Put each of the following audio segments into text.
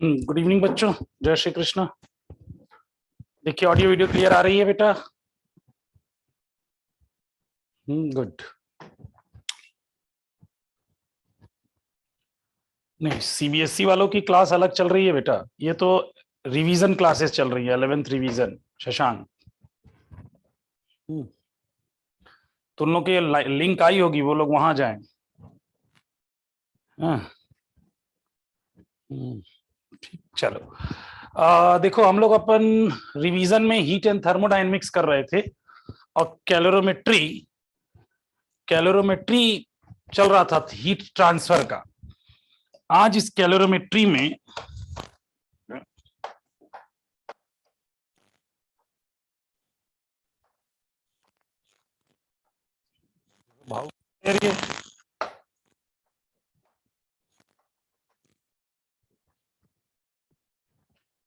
Good evening बच्चों, जय श्री कृष्ण। देखिए ऑडियो वीडियो क्लियर आ रही है बेटा? गुड। नहीं, सीबीएसई वालों की क्लास अलग चल रही है बेटा, ये तो रिवीजन क्लासेस चल रही है, 11th रिवीजन। शशांक, तो उन लोग की लिंक आई होगी, वो लोग वहां जाएं। हाँ, ठीक, चलो। देखो हम लोग अपन रिवीजन में हीट एंड थर्मोडायनेमिक्स कर रहे थे और कैलोरीमेट्री चल रहा था, हीट ट्रांसफर का। आज इस कैलोरीमेट्री में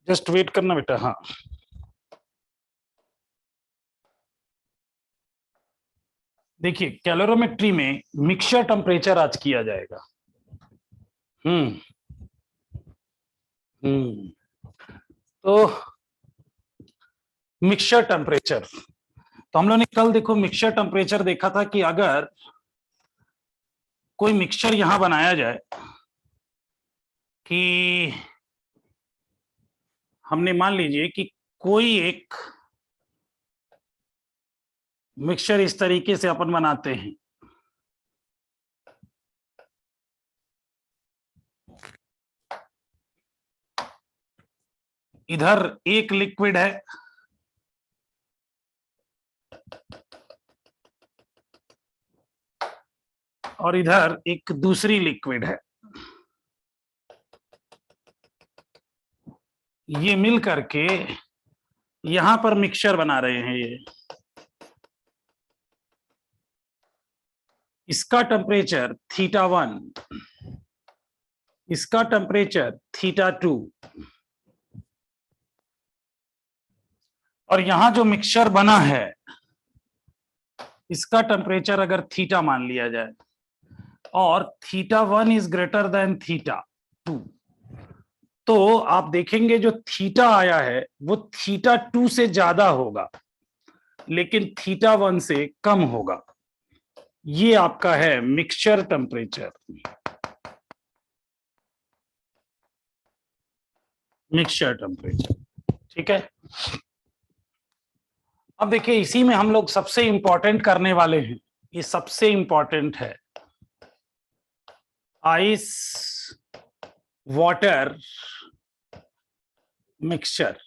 जस्ट वेट करना बेटा। हाँ, देखिए कैलोरीमेट्री में मिक्सचर टेम्परेचर आज किया जाएगा। हम्म हम्म तो मिक्सचर टेम्परेचर, तो हम लोग ने कल देखो मिक्सचर टेम्परेचर देखा था कि अगर कोई मिक्सचर यहां बनाया जाए कि हमने मान लीजिए कि कोई एक मिक्सचर इस तरीके से अपन बनाते हैं, इधर एक लिक्विड है और इधर एक दूसरी लिक्विड है, ये मिल करके यहां पर मिक्सचर बना रहे हैं। ये इसका टेम्परेचर θ1, इसका टेम्परेचर θ2, और यहां जो मिक्सचर बना है इसका टेम्परेचर अगर थीटा मान लिया जाए और θ1 इज ग्रेटर देन θ2, तो आप देखेंगे जो थीटा आया है वो थीटा 2 से ज्यादा होगा, लेकिन थीटा 1 से कम होगा। ये आपका है मिक्सचर टेम्परेचर। मिक्सचर टेम्परेचर, ठीक है। अब देखिए, इसी में हम लोग सबसे इंपॉर्टेंट करने वाले हैं, ये सबसे इंपॉर्टेंट है, ice water mixture.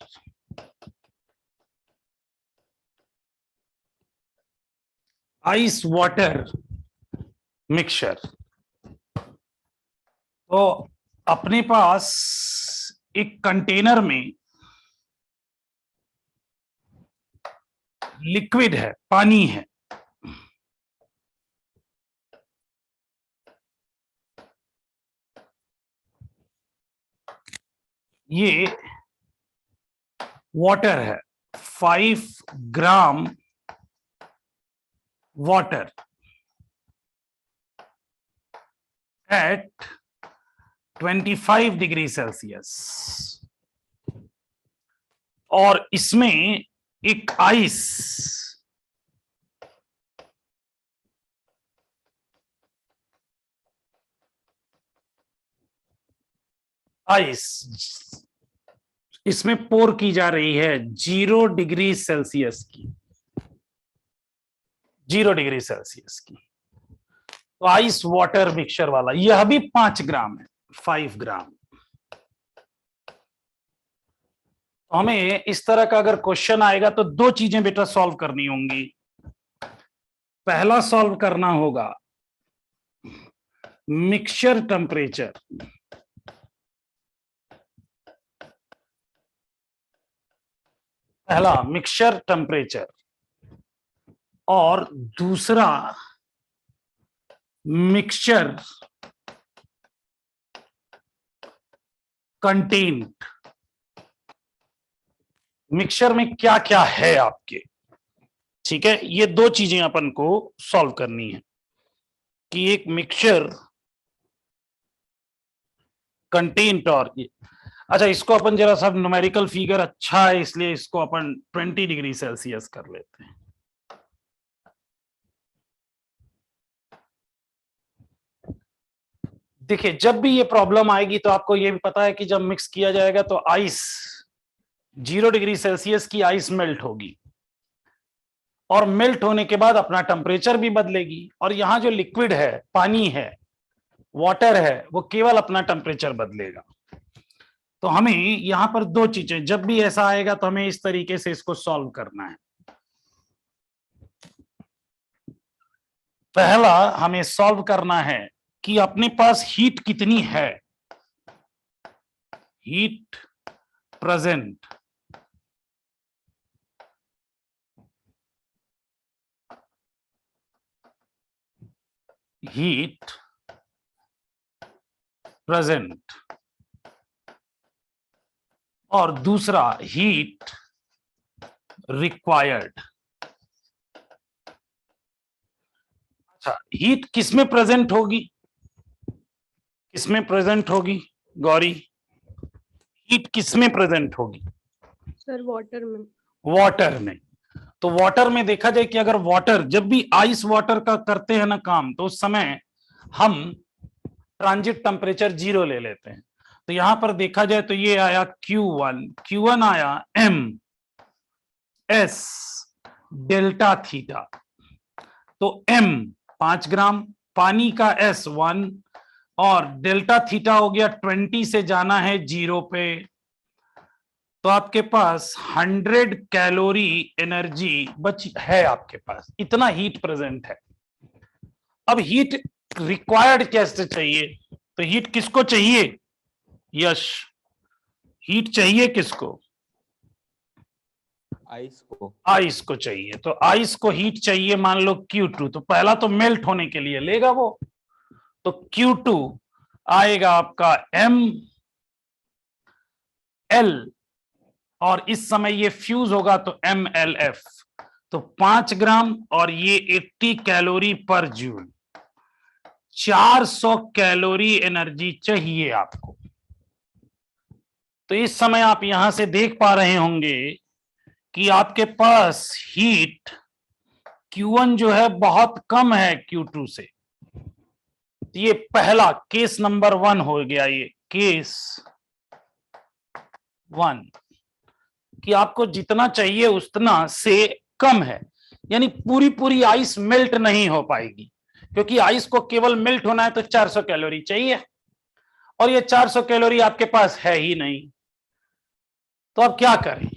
Ice water mixture. तो अपने पास एक कंटेनर में लिक्विड है, पानी है। ये वाटर है, 5 gram water at 25 degree Celsius. और इसमें एक आइस, इसमें पोर की जा रही है 0 डिग्री सेल्सियस की, 0 डिग्री सेल्सियस की। तो आइस वाटर मिक्सचर वाला यह भी 5 ग्राम है, 5 ग्राम। तो हमें इस तरह का अगर क्वेश्चन आएगा तो दो चीजें बेटा सॉल्व करनी होंगी। पहला सॉल्व करना होगा मिक्सचर टेम्परेचर, पहला मिक्सचर टेम्परेचर, और दूसरा मिक्सचर कंटेंट। मिक्सचर में क्या क्या है आपके, ठीक है। ये दो चीजें अपन को सॉल्व करनी है कि एक मिक्सचर कंटेंट और ये। अच्छा, इसको अपन जरा सा न्यूमेरिकल फिगर अच्छा है इसलिए इसको अपन 20 डिग्री सेल्सियस कर लेते हैं। देखिए, जब भी ये प्रॉब्लम आएगी तो आपको ये भी पता है कि जब मिक्स किया जाएगा तो आइस 0 डिग्री सेल्सियस की आइस मेल्ट होगी, और मेल्ट होने के बाद अपना टेम्परेचर भी बदलेगी। और यहां जो लिक्विड है, पानी है, वाटर है, वो केवल अपना टेम्परेचर बदलेगा। तो हमें यहां पर दो चीजें, जब भी ऐसा आएगा तो हमें इस तरीके से इसको सॉल्व करना है। पहला हमें सॉल्व करना है कि अपने पास हीट कितनी है, हीट प्रेजेंट, हीट प्रेजेंट, और दूसरा हीट रिक्वायर्ड। अच्छा, हीट किसमें प्रेजेंट होगी, किसमें प्रेजेंट होगी गौरी, हीट किसमें प्रेजेंट होगी? सर वाटर में। वाटर में। तो वाटर में देखा जाए कि अगर वाटर, जब भी आइस वाटर का करते हैं ना काम, तो उस समय हम ट्रांजिट टेम्परेचर 0 ले लेते हैं। तो यहां पर देखा जाए तो ये आया Q1, Q1 आया M S डेल्टा थीटा। तो M 5 ग्राम, पानी का S 1, और डेल्टा थीटा हो गया 20 से जाना है 0 पे। तो आपके पास 100 कैलोरी एनर्जी बची है, आपके पास इतना हीट प्रेजेंट है। अब हीट रिक्वायर्ड कैसे चाहिए, तो हीट किसको चाहिए यश, हीट चाहिए किसको, आइस को, आइस को चाहिए। तो आइस को हीट चाहिए, मान लो Q2, तो पहला तो मेल्ट होने के लिए लेगा वो, तो Q2 आएगा आपका ML, और इस समय ये फ्यूज होगा तो MLF। तो 5 ग्राम और ये 80 कैलोरी पर जूल, 400 कैलोरी एनर्जी चाहिए आपको। तो इस समय आप यहां से देख पा रहे होंगे कि आपके पास हीट Q1 जो है बहुत कम है Q2 से। ये पहला केस नंबर 1 हो गया, ये केस 1 कि आपको जितना चाहिए उतना से कम है, यानी पूरी पूरी आइस मेल्ट नहीं हो पाएगी, क्योंकि आइस को केवल मेल्ट होना है तो 400 कैलोरी चाहिए, और ये 400 कैलोरी आपके पास है ही नहीं। तो अब क्या करें?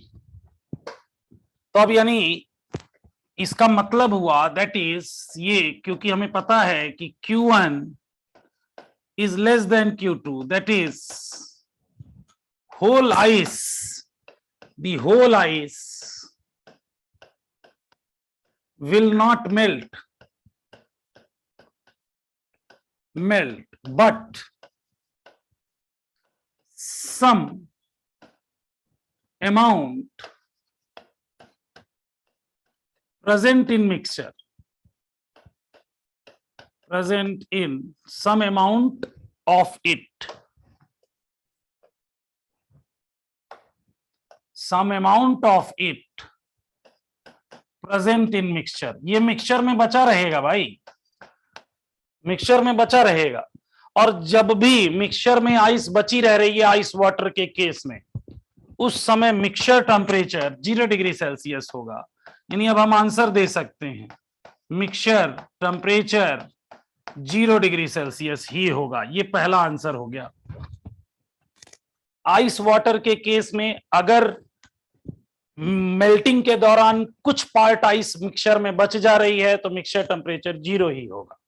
तो अब यानी इसका मतलब हुआ दैट इज ये, क्योंकि हमें पता है कि Q1 is less than Q2, that is whole ice, the whole ice will not melt, but some amount present in mixture, present in some amount of it, some amount of it present in mixture, ये mixture में बचा रहेगा भाई, mixture में बचा रहेगा। और जब भी मिक्सचर में आइस बची रह रही है आइस वाटर के केस में, उस समय मिक्सचर टेम्परेचर 0 डिग्री सेल्सियस होगा। यानी अब हम आंसर दे सकते हैं मिक्सचर टेम्परेचर 0 डिग्री सेल्सियस ही होगा। ये पहला आंसर हो गया। आइस वाटर के केस में अगर मेल्टिंग के दौरान कुछ पार्ट आइस मिक्सचर में बच जा रही है तो मिक्सचर टेम्परेचर 0 ही होगा।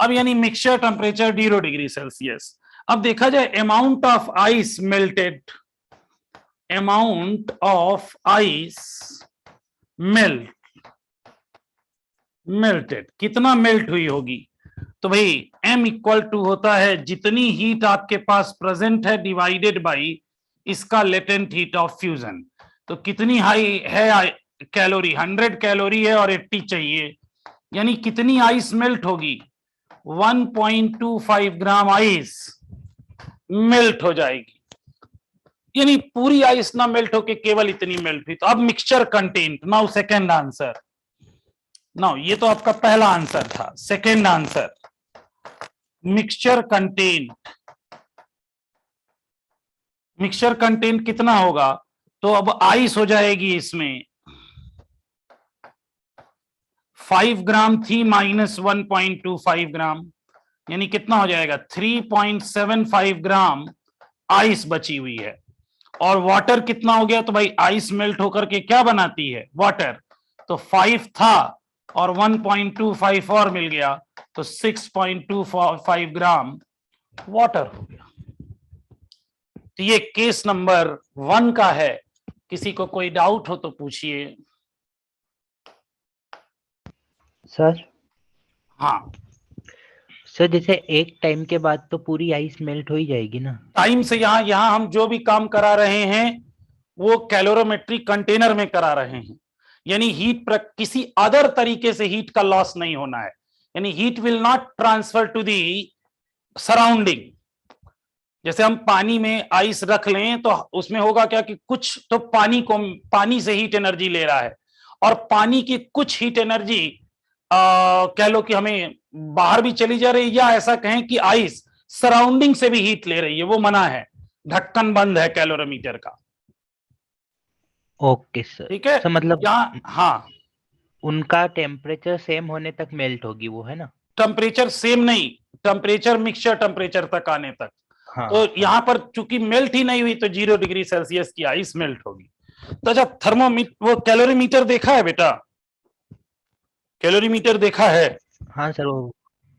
अब यानी मिक्सचर टेम्परेचर 0 डिग्री सेल्सियस। अब देखा जाए amount of ice melted, amount of ice melted कितना मेल्ट हुई होगी? तो भाई m इक्वल टू होता है जितनी हीट आपके पास प्रेजेंट है डिवाइडेड बाई इसका लेटेंट हीट ऑफ फ्यूजन। तो कितनी हाई है कैलोरी? 100 कैलोरी है और 80 चाहिए, यानी कितनी आइस मेल्ट होगी? 1.25 ग्राम आइस मेल्ट हो जाएगी, यानी पूरी आइस ना मेल्ट होके केवल इतनी मेल्ट हुई। तो अब mixture content, now second answer, now ये तो आपका पहला आंसर था, second answer mixture content, mixture content कितना होगा? तो अब आइस हो जाएगी इसमें 5 ग्राम थी माइनस 1.25 ग्राम, यानी कितना हो जाएगा? 3.75 ग्राम आइस बची हुई है। और वाटर कितना हो गया? तो भाई आइस मेल्ट होकर के क्या बनाती है? वाटर। तो 5 था और 1.25 और मिल गया, तो 6.25 ग्राम वाटर हो गया। तो ये केस नंबर 1 का है। किसी को कोई डाउट हो तो पूछिए। सर। हाँ सर जैसे एक टाइम के बाद तो पूरी आइस मेल्ट हो ही जाएगी ना? टाइम से यहाँ हम जो भी काम करा रहे हैं वो कैलोरीमेट्रिक कंटेनर में करा रहे हैं, यानी हीट किसी अदर तरीके से हीट का लॉस नहीं होना है, यानी heat will not transfer to the surrounding. जैसे हम पानी में आइस रख लें तो उसमें होगा क्या कि कुछ तो पानी से हीट एनर्जी ले रहा है, और पानी की कुछ हीट एनर्जी कह लो कि हमें बाहर भी चली जा रही है, या ऐसा कहें कि आइस सराउंडिंग से भी हीट ले रही है, वो मना है, ढक्कन बंद है कैलोरीमीटर का। Okay sir. ठीक है, सर मतलब यहाँ हाँ उनका टेम्परेचर सेम होने तक मेल्ट होगी वो, है ना? टेम्परेचर सेम नहीं, टेम्परेचर मिक्सचर टेम्परेचर तक आने तक। हाँ, तो यहाँ पर चूंकि मेल्ट ही नहीं हुई तो 0 डिग्री सेल्सियस की आइस मेल्ट होगी। तो अच्छा, थर्मोमीटर वो कैलोरीमीटर देखा है बेटा? कैलोरीमीटर देखा है? हाँ सर, वो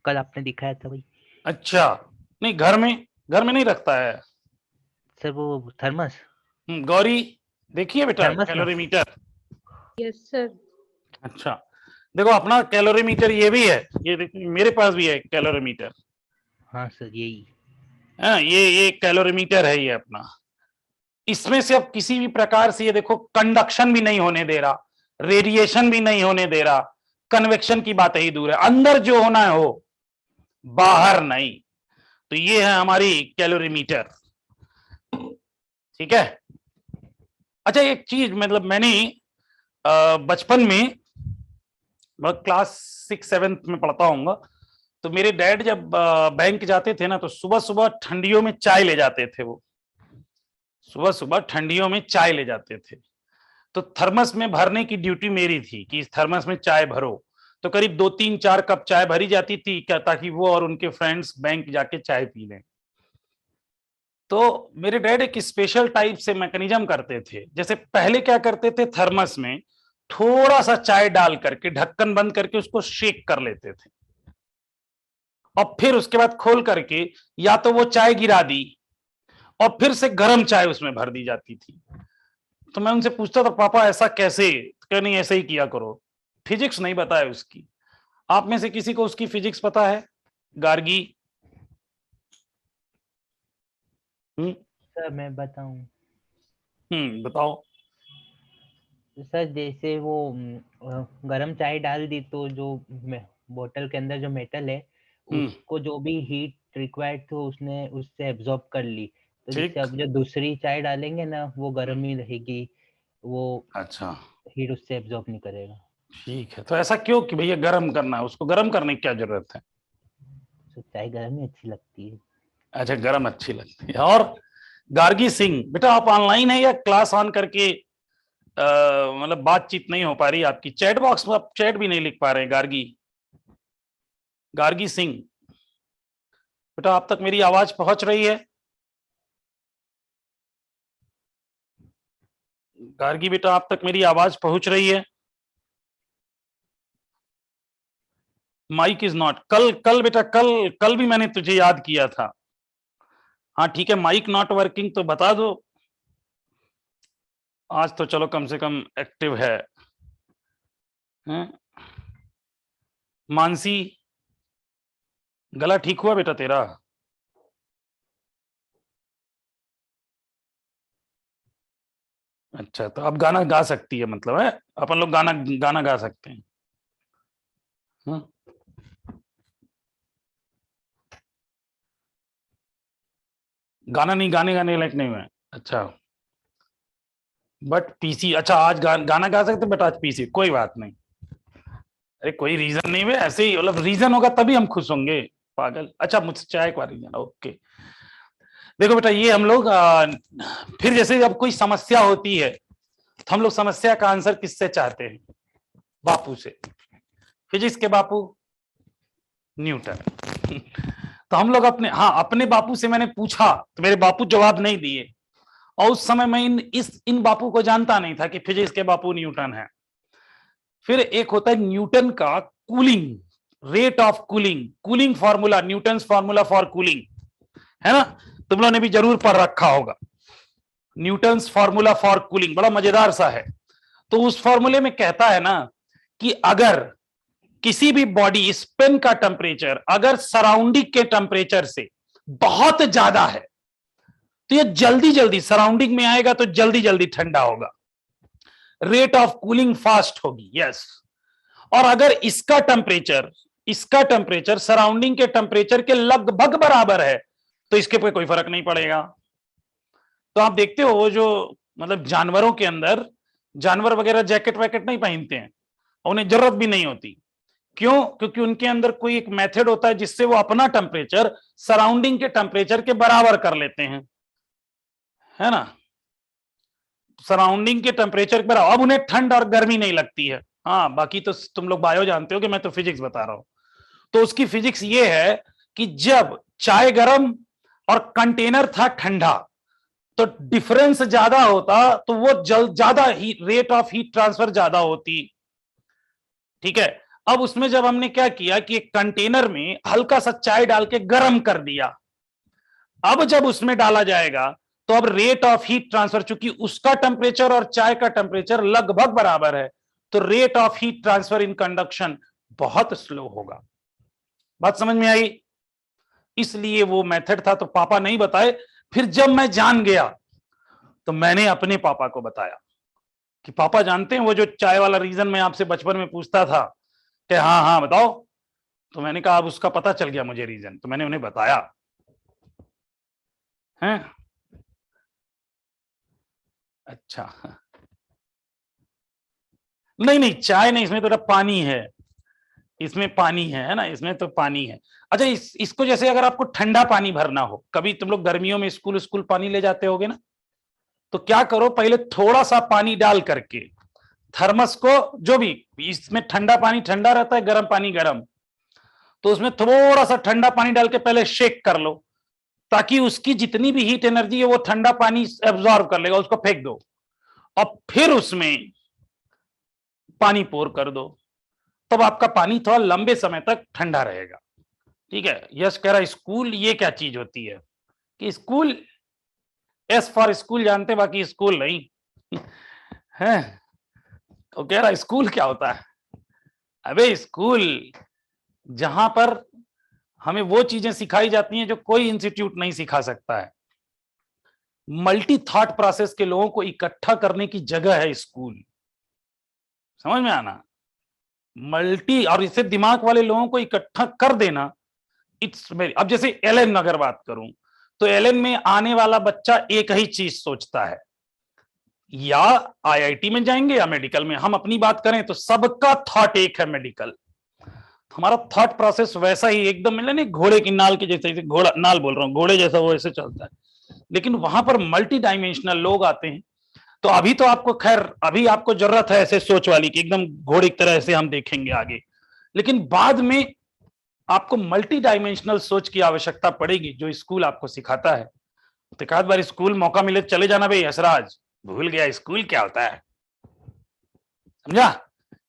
कल आपने दिखाया था भाई। अच्छा, नहीं घर में नहीं रखता है सर वो थर्मस। गौरी देखिए बेटा थर्मस ना? कैलोरीमीटर। Yes sir. अच्छा देखो, अपना कैलोरीमीटर ये भी है, ये मेरे पास भी है कैलोरीमीटर। हाँ सर यही। हाँ, ये कैलोरीमीटर है ये अपना। इसमें से अब किसी भी प्रकार से ये देखो कंडक्शन भी नहीं होने दे रहा, रेडिएशन भी नहीं होने दे रहा, कन्वेक्शन की बात ही दूर है, अंदर जो होना है हो, बाहर नहीं। तो ये है हमारी कैलोरीमीटर। ठीक है। अच्छा एक चीज, मतलब मैंने बचपन में, क्लास 6-7 में पढ़ता हूँगा, तो मेरे डैड जब बैंक जाते थे ना, तो सुबह सुबह ठंडियों में चाय ले जाते थे। वो सुबह सुबह ठंडियों में चाय ले जाते थे, तो थर्मस में भरने की ड्यूटी मेरी थी कि इस थर्मस में चाय भरो। तो करीब 2-3-4 कप चाय भरी जाती थी क्या, ताकि वो और उनके फ्रेंड्स बैंक जाके चाय पी लें। तो मेरे डैड एक स्पेशल टाइप से मैकेनिज्म करते थे। जैसे पहले क्या करते थे, थर्मस में थोड़ा सा चाय डाल करके ढक्कन बंद करके उसको शेक कर लेते थे, और फिर उसके बाद खोल करके या तो वो चाय गिरा दी और फिर से गर्म चाय उसमें भर दी जाती थी। तो मैं उनसे पूछता था, पापा ऐसा कैसे? तो कहे नहीं, ऐसे ही किया करो। फिजिक्स नहीं पता है उसकी। आप में से किसी को उसकी फिजिक्स पता है? गार्गी? सर मैं बताऊं? बताओ। सर जैसे वो गरम चाय डाल दी तो जो बोतल के अंदर जो मेटल है हम्म। उसको जो भी हीट रिक्वायर्ड थी उसने उससे एब्जॉर्ब कर ली। तो जिससे ठीक। अब जो दूसरी चाय डालेंगे ना वो गर्म ही रहेगी, वो अच्छा, हीट उससे एब्जॉर्ब नहीं करेगा। ठीक है। तो ऐसा क्यों कि भैया गर्म करना है? उसको गर्म करने की क्या जरूरत है? तो चाय गर्म ही अच्छी लगती है। अच्छा, गर्म अच्छी लगती है। और गार्गी सिंह बेटा, आप ऑनलाइन है या क्लास ऑन करके मतलब बातचीत नहीं हो पा रही आपकी? चैट बॉक्स में आप चैट भी नहीं लिख पा रहे हैं। गार्गी, गार्गी सिंह बेटा, आप तक मेरी आवाज पहुंच रही है? गार्गी बेटा, आप तक मेरी आवाज पहुंच रही है? Mic is not. कल कल बेटा, कल कल भी मैंने तुझे याद किया था। हाँ ठीक है, माइक नॉट वर्किंग तो बता दो। आज तो चलो कम से कम एक्टिव है। हैं? मानसी, गला ठीक हुआ बेटा तेरा? अच्छा, तो अब गाना गा सकती है, मतलब है अपन लोग गाना गाना गा सकते हैं। हाँ? गाना नहीं, गाने गाने लायक नहीं हुआ? अच्छा, बट पीसी। अच्छा, आज गाना गा सकते बेटा? आज पीसी, कोई बात नहीं। अरे कोई रीजन नहीं है, ऐसे ही, मतलब रीजन होगा तभी हम खुश होंगे। पागल। अच्छा, मुझसे चाय का रीजन, ओके। देखो बेटा, ये हम लोग फिर जैसे जब कोई समस्या होती है तो हम लोग समस्या का आंसर किससे चाहते हैं? बापू से। फिजिक्स के बापू न्यूटन। तो हम लोग अपने, हाँ, अपने बापू से मैंने पूछा तो मेरे बापू जवाब नहीं दिए, और उस समय मैं इन बापू को जानता नहीं था कि फिजिक्स के बापू न्यूटन है। फिर एक होता है न्यूटन का cooling, rate of cooling, cooling formula, Newton formula for cooling, है ना? तुम लोगों ने भी जरूर पढ़ रखा होगा। न्यूटन फॉर्मूला फॉर कूलिंग बड़ा मजेदार सा है। तो उस फॉर्मूले में कहता है ना कि अगर किसी भी बॉडी, स्पिन का टेम्परेचर अगर सराउंडिंग के टेम्परेचर से बहुत ज्यादा है तो ये जल्दी जल्दी सराउंडिंग में आएगा, तो जल्दी जल्दी ठंडा होगा, रेट ऑफ कूलिंग फास्ट होगी। यस। और अगर इसका टेम्परेचर सराउंडिंग के टेम्परेचर के लगभग बराबर है तो इसके पे कोई फर्क नहीं पड़ेगा। तो आप देखते हो वो जो, मतलब जानवरों के अंदर, जानवर वगैरह जैकेट वैकेट नहीं पहनते हैं, उन्हें जरूरत भी नहीं होती। क्यों? क्योंकि उनके अंदर कोई एक मेथड होता है जिससे वो अपना टेम्परेचर सराउंडिंग के टेम्परेचर के बराबर कर लेते हैं, है ना? सराउंडिंग के टेम्परेचर पर अब उन्हें ठंड और गर्मी नहीं लगती है। हाँ, बाकी तो तुम लोग बायो जानते हो कि मैं तो फिजिक्स बता रहा हूं। तो उसकी फिजिक्स ये है कि जब चाय गर्म और कंटेनर था ठंडा, तो डिफरेंस ज्यादा होता, तो वो ज्यादा heat, rate of heat transfer ज्यादा होती। ठीक है। अब उसमें जब हमने क्या किया कि एक कंटेनर में हल्का सा चाय डाल के गर्म कर दिया, अब जब उसमें डाला जाएगा तो अब रेट ऑफ हीट ट्रांसफर, चूंकि उसका टेम्परेचर और चाय का टेम्परेचर लगभग बराबर है, तो rate of heat transfer in conduction बहुत स्लो होगा। बात समझ में आई? इसलिए वो मेथड था, तो पापा नहीं बताए। फिर जब मैं जान गया तो मैंने अपने पापा को बताया कि पापा जानते हैं वो जो चाय वाला रीजन मैं आपसे बचपन में पूछता था कि हाँ हाँ बताओ। तो मैंने कहा अब उसका पता चल गया मुझे रीजन, तो मैंने उन्हें बताया है। अच्छा, नहीं नहीं चाय नहीं, इसमें तो पानी है, इसमें पानी है ना, इसमें तो पानी है। अच्छा, इसको जैसे अगर आपको ठंडा पानी भरना हो, कभी तुम लोग गर्मियों में स्कूल पानी ले जाते होगे ना, तो क्या करो, पहले थोड़ा सा पानी डाल करके थर्मस को, जो भी इसमें ठंडा पानी ठंडा रहता है, गर्म पानी गर्म, तो उसमें थोड़ा सा ठंडा पानी डाल के पहले शेक कर लो, ताकि उसकी जितनी भी हीट एनर्जी है वो ठंडा पानी एब्जॉर्ब कर लेगा, उसको फेंक दो और फिर उसमें पानी पोर कर दो, तब आपका पानी थोड़ा लंबे समय तक ठंडा रहेगा। ठीक है, यश कह रहा स्कूल ये क्या चीज होती है, कि स्कूल, एस फॉर स्कूल जानते, बाकी स्कूल नहीं है। तो कह रहा स्कूल क्या होता है, अबे स्कूल जहां पर हमें वो चीजें सिखाई जाती हैं जो कोई इंस्टीट्यूट नहीं सिखा सकता है, मल्टी थॉट प्रोसेस के लोगों को इकट्ठा करने की जगह है स्कूल, समझ में आना, मल्टी, और इससे दिमाग वाले लोगों को इकट्ठा कर देना, इट्स वेरी। अब जैसे एलएन अगर बात करूं, तो एलएन में आने वाला बच्चा एक ही चीज सोचता है, या आईआईटी में जाएंगे या मेडिकल में। हम अपनी बात करें तो सबका थॉट एक है, मेडिकल। हमारा थॉट प्रोसेस वैसा ही एकदम, नहीं घोड़े की नाल के जैसे, घोड़ा नाल बोल रहा हूँ, घोड़े जैसा वो ऐसे चलता है, लेकिन वहां पर मल्टी डायमेंशनल लोग आते हैं। तो अभी तो आपको, खैर अभी आपको जरूरत है ऐसे सोच वाली कि एकदम घोड़े की तरह से हम देखेंगे आगे, लेकिन बाद में आपको मल्टी डायमेंशनल सोच की आवश्यकता पड़ेगी, जो स्कूल आपको सिखाता है। तो एक आध बार स्कूल मौका मिले चले जाना भाई, हसराज भूल गया स्कूल क्या होता है, समझा।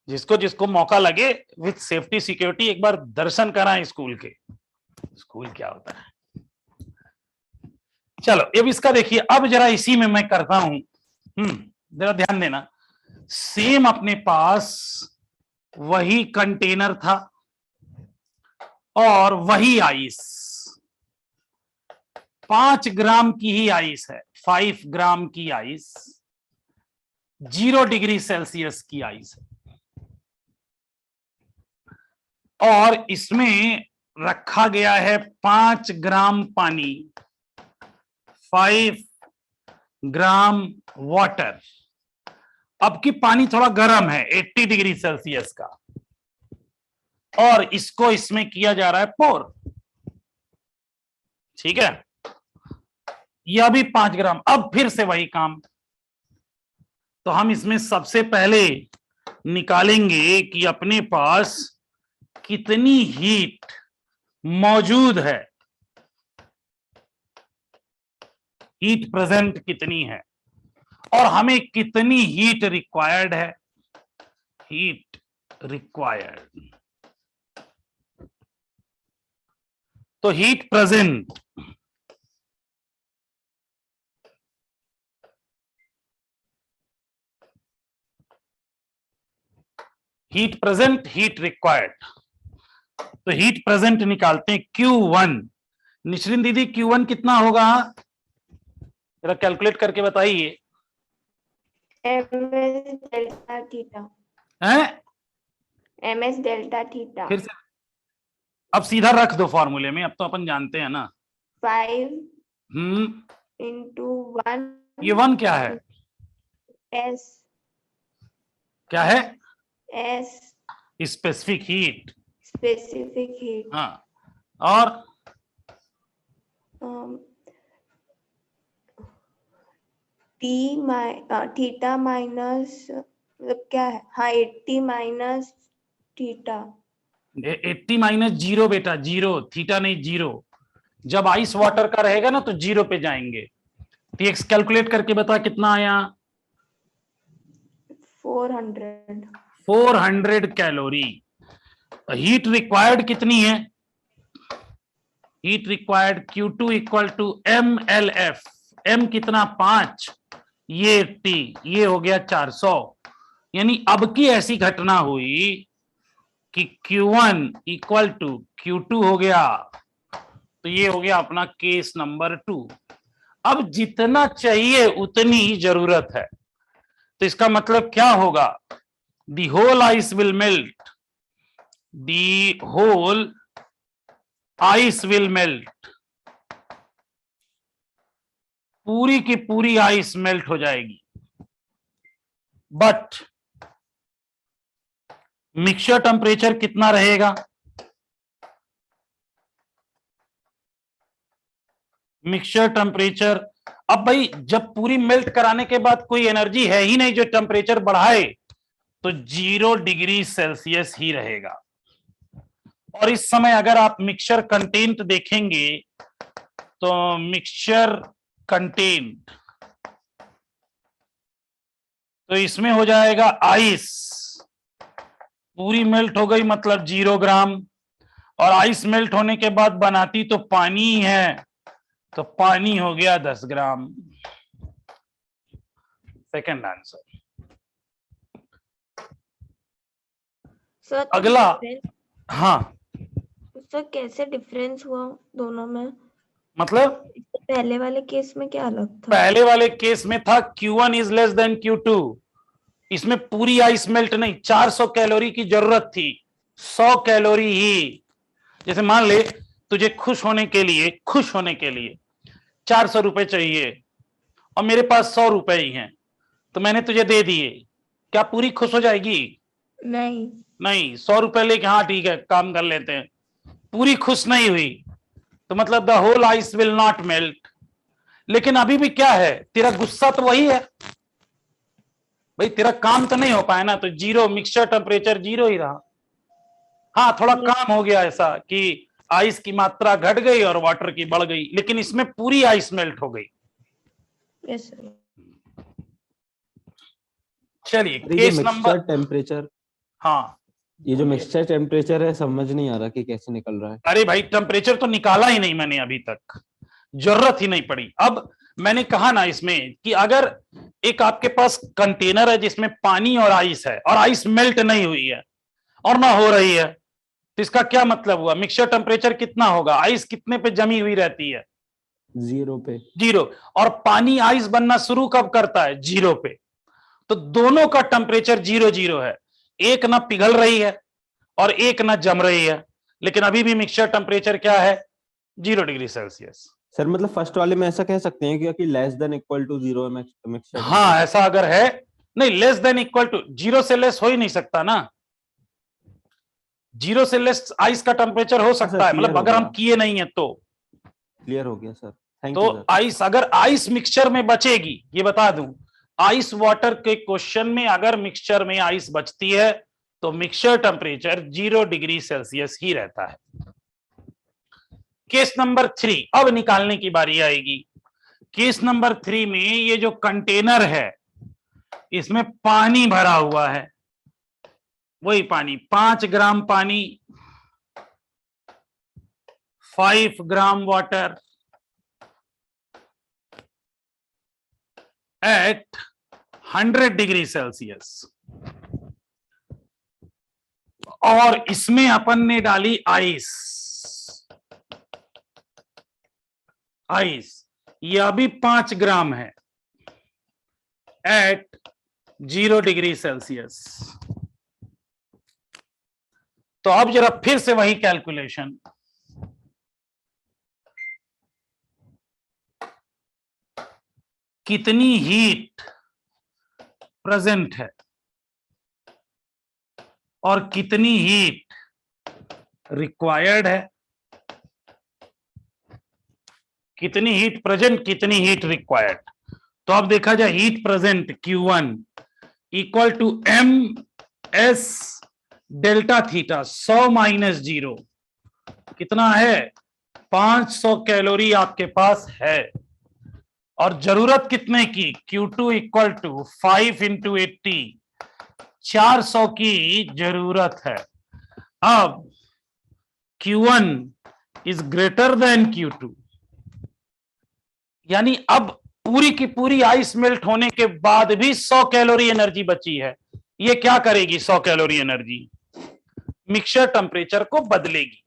जिसको जिसको मौका लगे विथ सेफ्टी सिक्योरिटी एक बार दर्शन कराएं स्कूल के, स्कूल क्या होता है। चलो अब इसका देखिए, अब जरा इसी में मैं करता हूं, जरा ध्यान देना। सेम अपने पास वही कंटेनर था और वही आइस, 5 ग्राम की ही आइस है, 5 ग्राम की आइस, 0 डिग्री सेल्सियस की आइस है, और इसमें रखा गया है 5 ग्राम पानी, 5 ग्राम वाटर। अब की पानी थोड़ा गर्म है, 80 डिग्री सेल्सियस का, और इसको इसमें किया जा रहा है पोर, ठीक है। यह भी 5 ग्राम, अब फिर से वही काम। तो हम इसमें सबसे पहले निकालेंगे कि अपने पास कितनी हीट मौजूद है, हीट प्रेजेंट कितनी है, और हमें कितनी हीट रिक्वायर्ड है, हीट रिक्वायर्ड। तो heat present, heat present, heat required. तो हीट प्रेजेंट निकालते हैं, Q1। निश्रिन दीदी Q1 कितना होगा, जरा कैलकुलेट करके बताइए। ms डेल्टा थीटा, हैं, ms डेल्टा थीटा, फिर से, अब सीधा रख दो फॉर्मूले में, अब तो अपन जानते हैं ना। 5 हम्म, इंटू 1, ये 1 क्या है, s, क्या है, s specific heat, specific heat, हाँ, और थीटा माइनस, मतलब क्या है, हाँ 80 माइनस थीटा, 80 माइनस 0 बेटा, 0, थीटा नहीं 0। जब आइस वाटर का रहेगा ना तो 0 पे जाएंगे। तो एक्स कैलकुलेट करके बता कितना आया, 400 कैलोरी। हीट रिक्वायर्ड कितनी है, heat required Q2 equal to MLF, M कितना 5, ये 80, ये हो गया 400। यानी अब की ऐसी घटना हुई कि Q1 इक्वल टू Q2 हो गया, तो ये हो गया अपना केस नंबर 2। अब जितना चाहिए उतनी ही जरूरत है, तो इसका मतलब क्या होगा, the whole ice will melt, the whole ice will melt, पूरी की पूरी आइस मेल्ट हो जाएगी। बट मिक्सचर टेम्परेचर कितना रहेगा? मिक्सचर टेम्परेचर, अब भाई जब पूरी मेल्ट कराने के बाद कोई एनर्जी है ही नहीं जो टेम्परेचर बढ़ाए, तो 0 डिग्री सेल्सियस ही रहेगा। और इस समय अगर आप मिक्सचर कंटेंट देखेंगे तो मिक्सचर कंटेंट, तो इसमें हो जाएगा आइस, पूरी मेल्ट हो गई मतलब 0 ग्राम, और आइस मेल्ट होने के बाद बनाती तो पानी ही है, तो पानी हो गया 10 ग्राम। Second answer. सर अगला, हाँ सर कैसे डिफरेंस हुआ दोनों में? मतलब पहले वाले केस में क्या अलग था? पहले वाले केस में था Q1 is less than Q2, इसमें पूरी आइस मेल्ट नहीं, 400 कैलोरी की जरूरत थी, 100 कैलोरी ही। जैसे मान ले तुझे खुश होने के लिए 400 रुपए चाहिए और मेरे पास 100 रुपए ही हैं, तो मैंने तुझे दे दिए, क्या पूरी खुश हो जाएगी? नहीं, 100 रुपए लेके हाँ ठीक है काम कर लेते हैं, पूरी खुश नहीं हुई, तो मतलब the whole ice will not melt. लेकिन अभी भी क्या है, तेरा गुस्सा तो वही है भाई, तेरा काम तो नहीं हो पाया ना, तो 0, मिक्सचर टेम्परेचर 0 ही रहा। हाँ थोड़ा काम हो गया ऐसा कि आइस की मात्रा घट गई और वाटर की बढ़ गई, लेकिन इसमें पूरी आइस मेल्ट हो गई। Yes sir. चलिए अरे केस जो नंबर, मिक्सचर टेम्परेचर, हाँ ये जो मिक्सचर टेम्परेचर है समझ नहीं आ रहा कि कैसे निकल रहा है। अरे भाई टेम्परेचर तो निकाला ही नहीं मैंने अभी तक, जरूरत ही नहीं पड़ी। अब मैंने कहा ना इसमें कि अगर एक आपके पास कंटेनर है जिसमें पानी और आइस है, और आइस मेल्ट नहीं हुई है और ना हो रही है, तो इसका क्या मतलब हुआ? मिक्सचर टेम्परेचर कितना होगा? आइस कितने पे जमी हुई रहती है? 0 पे। 0। और पानी आइस बनना शुरू कब करता है? 0 पे। तो दोनों का टेम्परेचर 0-0 है, एक ना पिघल रही है और एक ना जम रही है, लेकिन अभी भी मिक्सचर टेम्परेचर क्या है? 0 डिग्री सेल्सियस। सर मतलब फर्स्ट वाले में ऐसा कह सकते हैं कि लेस देन इक्वल टू 0 है मिक्सचर। हाँ ऐसा अगर है, नहीं लेस देन इक्वल टू 0 से लेस हो ही नहीं सकता ना, 0 से लेस आइस का टेम्परेचर हो सकता है, मतलब अगर हम किए नहीं है तो। क्लियर हो गया सर, थैंक तो यू सर। आइस, अगर आइस मिक्सचर में बचेगी, ये बता दूं, आइस वाटर के क्वेश्चन में अगर मिक्सचर में आइस बचती है तो मिक्सचर टेम्परेचर 0 डिग्री सेल्सियस ही रहता है। केस नंबर 3, अब निकालने की बारी आएगी। केस नंबर 3 में ये जो कंटेनर है इसमें पानी भरा हुआ है, वही पानी, 5 ग्राम पानी, 5 gram water at 100 degree Celsius, और इसमें अपन ने डाली आइस। ये अभी 5 ग्राम है एट 0 डिग्री सेल्सियस। तो अब जरा फिर से वही कैलकुलेशन, कितनी हीट प्रेजेंट है और कितनी हीट रिक्वायर्ड है, कितनी हीट प्रेजेंट, कितनी हीट रिक्वायर्ड। तो अब देखा जाए heat present Q1 equal to MS delta theta, 100 minus 0 कितना है? 500 कैलोरी आपके पास है, और जरूरत कितने की? Q2 इक्वल टू 5 इंटू 80, 400 की जरूरत है। अब Q1 is greater than Q2, यानी अब पूरी की पूरी आइस मेल्ट होने के बाद भी 100 कैलोरी एनर्जी बची है। ये क्या करेगी? 100 कैलोरी एनर्जी मिक्सचर टेम्परेचर को बदलेगी।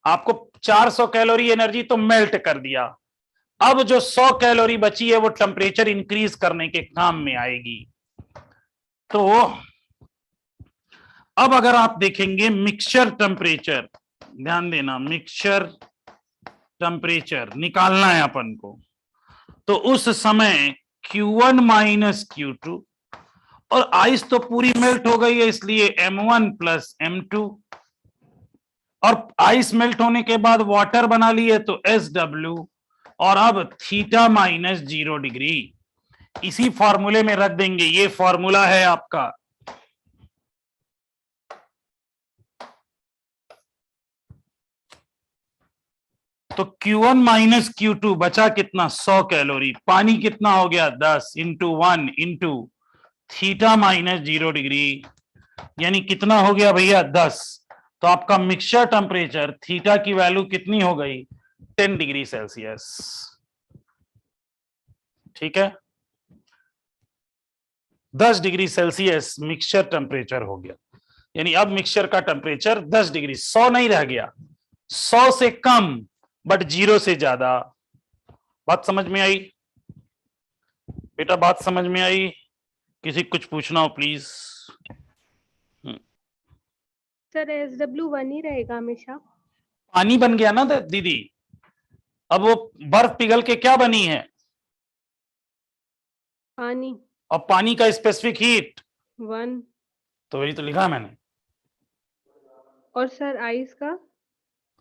आपको 400 कैलोरी एनर्जी तो मेल्ट कर दिया, अब जो 100 कैलोरी बची है वो टेम्परेचर इंक्रीज करने के काम में आएगी। तो अब अगर आप देखेंगे मिक्सचर टेम्परेचर, ध्यान देना, मिक्सचर टेम्परेचर निकालना है अपन को, तो उस समय Q1 माइनस Q2 और आइस तो पूरी मेल्ट हो गई है, इसलिए M1 प्लस M2, और आइस मेल्ट होने के बाद वाटर बना लिए तो SW, और अब थीटा माइनस 0 डिग्री इसी फॉर्मूले में रख देंगे। ये फॉर्मूला है आपका। तो Q1 माइनस Q2 बचा कितना, 100 कैलोरी। पानी कितना हो गया, 10 into 1 into theta minus 0 degree, यानी कितना हो गया भैया, 10। तो आपका मिक्सचर टेम्परेचर थीटा की वैल्यू कितनी हो गई, 10 डिग्री सेल्सियस। ठीक है, 10 डिग्री सेल्सियस मिक्सचर टेम्परेचर हो गया। यानी अब मिक्सचर का टेम्परेचर 10 डिग्री, 100 नहीं रह गया, 100 से कम बट 0 से ज्यादा। बात समझ में आई बेटा, बात समझ में आई? किसी कुछ पूछना हो प्लीज। सर SW 1 ही रहेगा हमेशा? पानी बन गया ना दीदी, अब वो बर्फ पिघल के क्या बनी है, पानी। और पानी का स्पेसिफिक हीट 1। तो वही तो लिखा मैंने। और सर आइस का?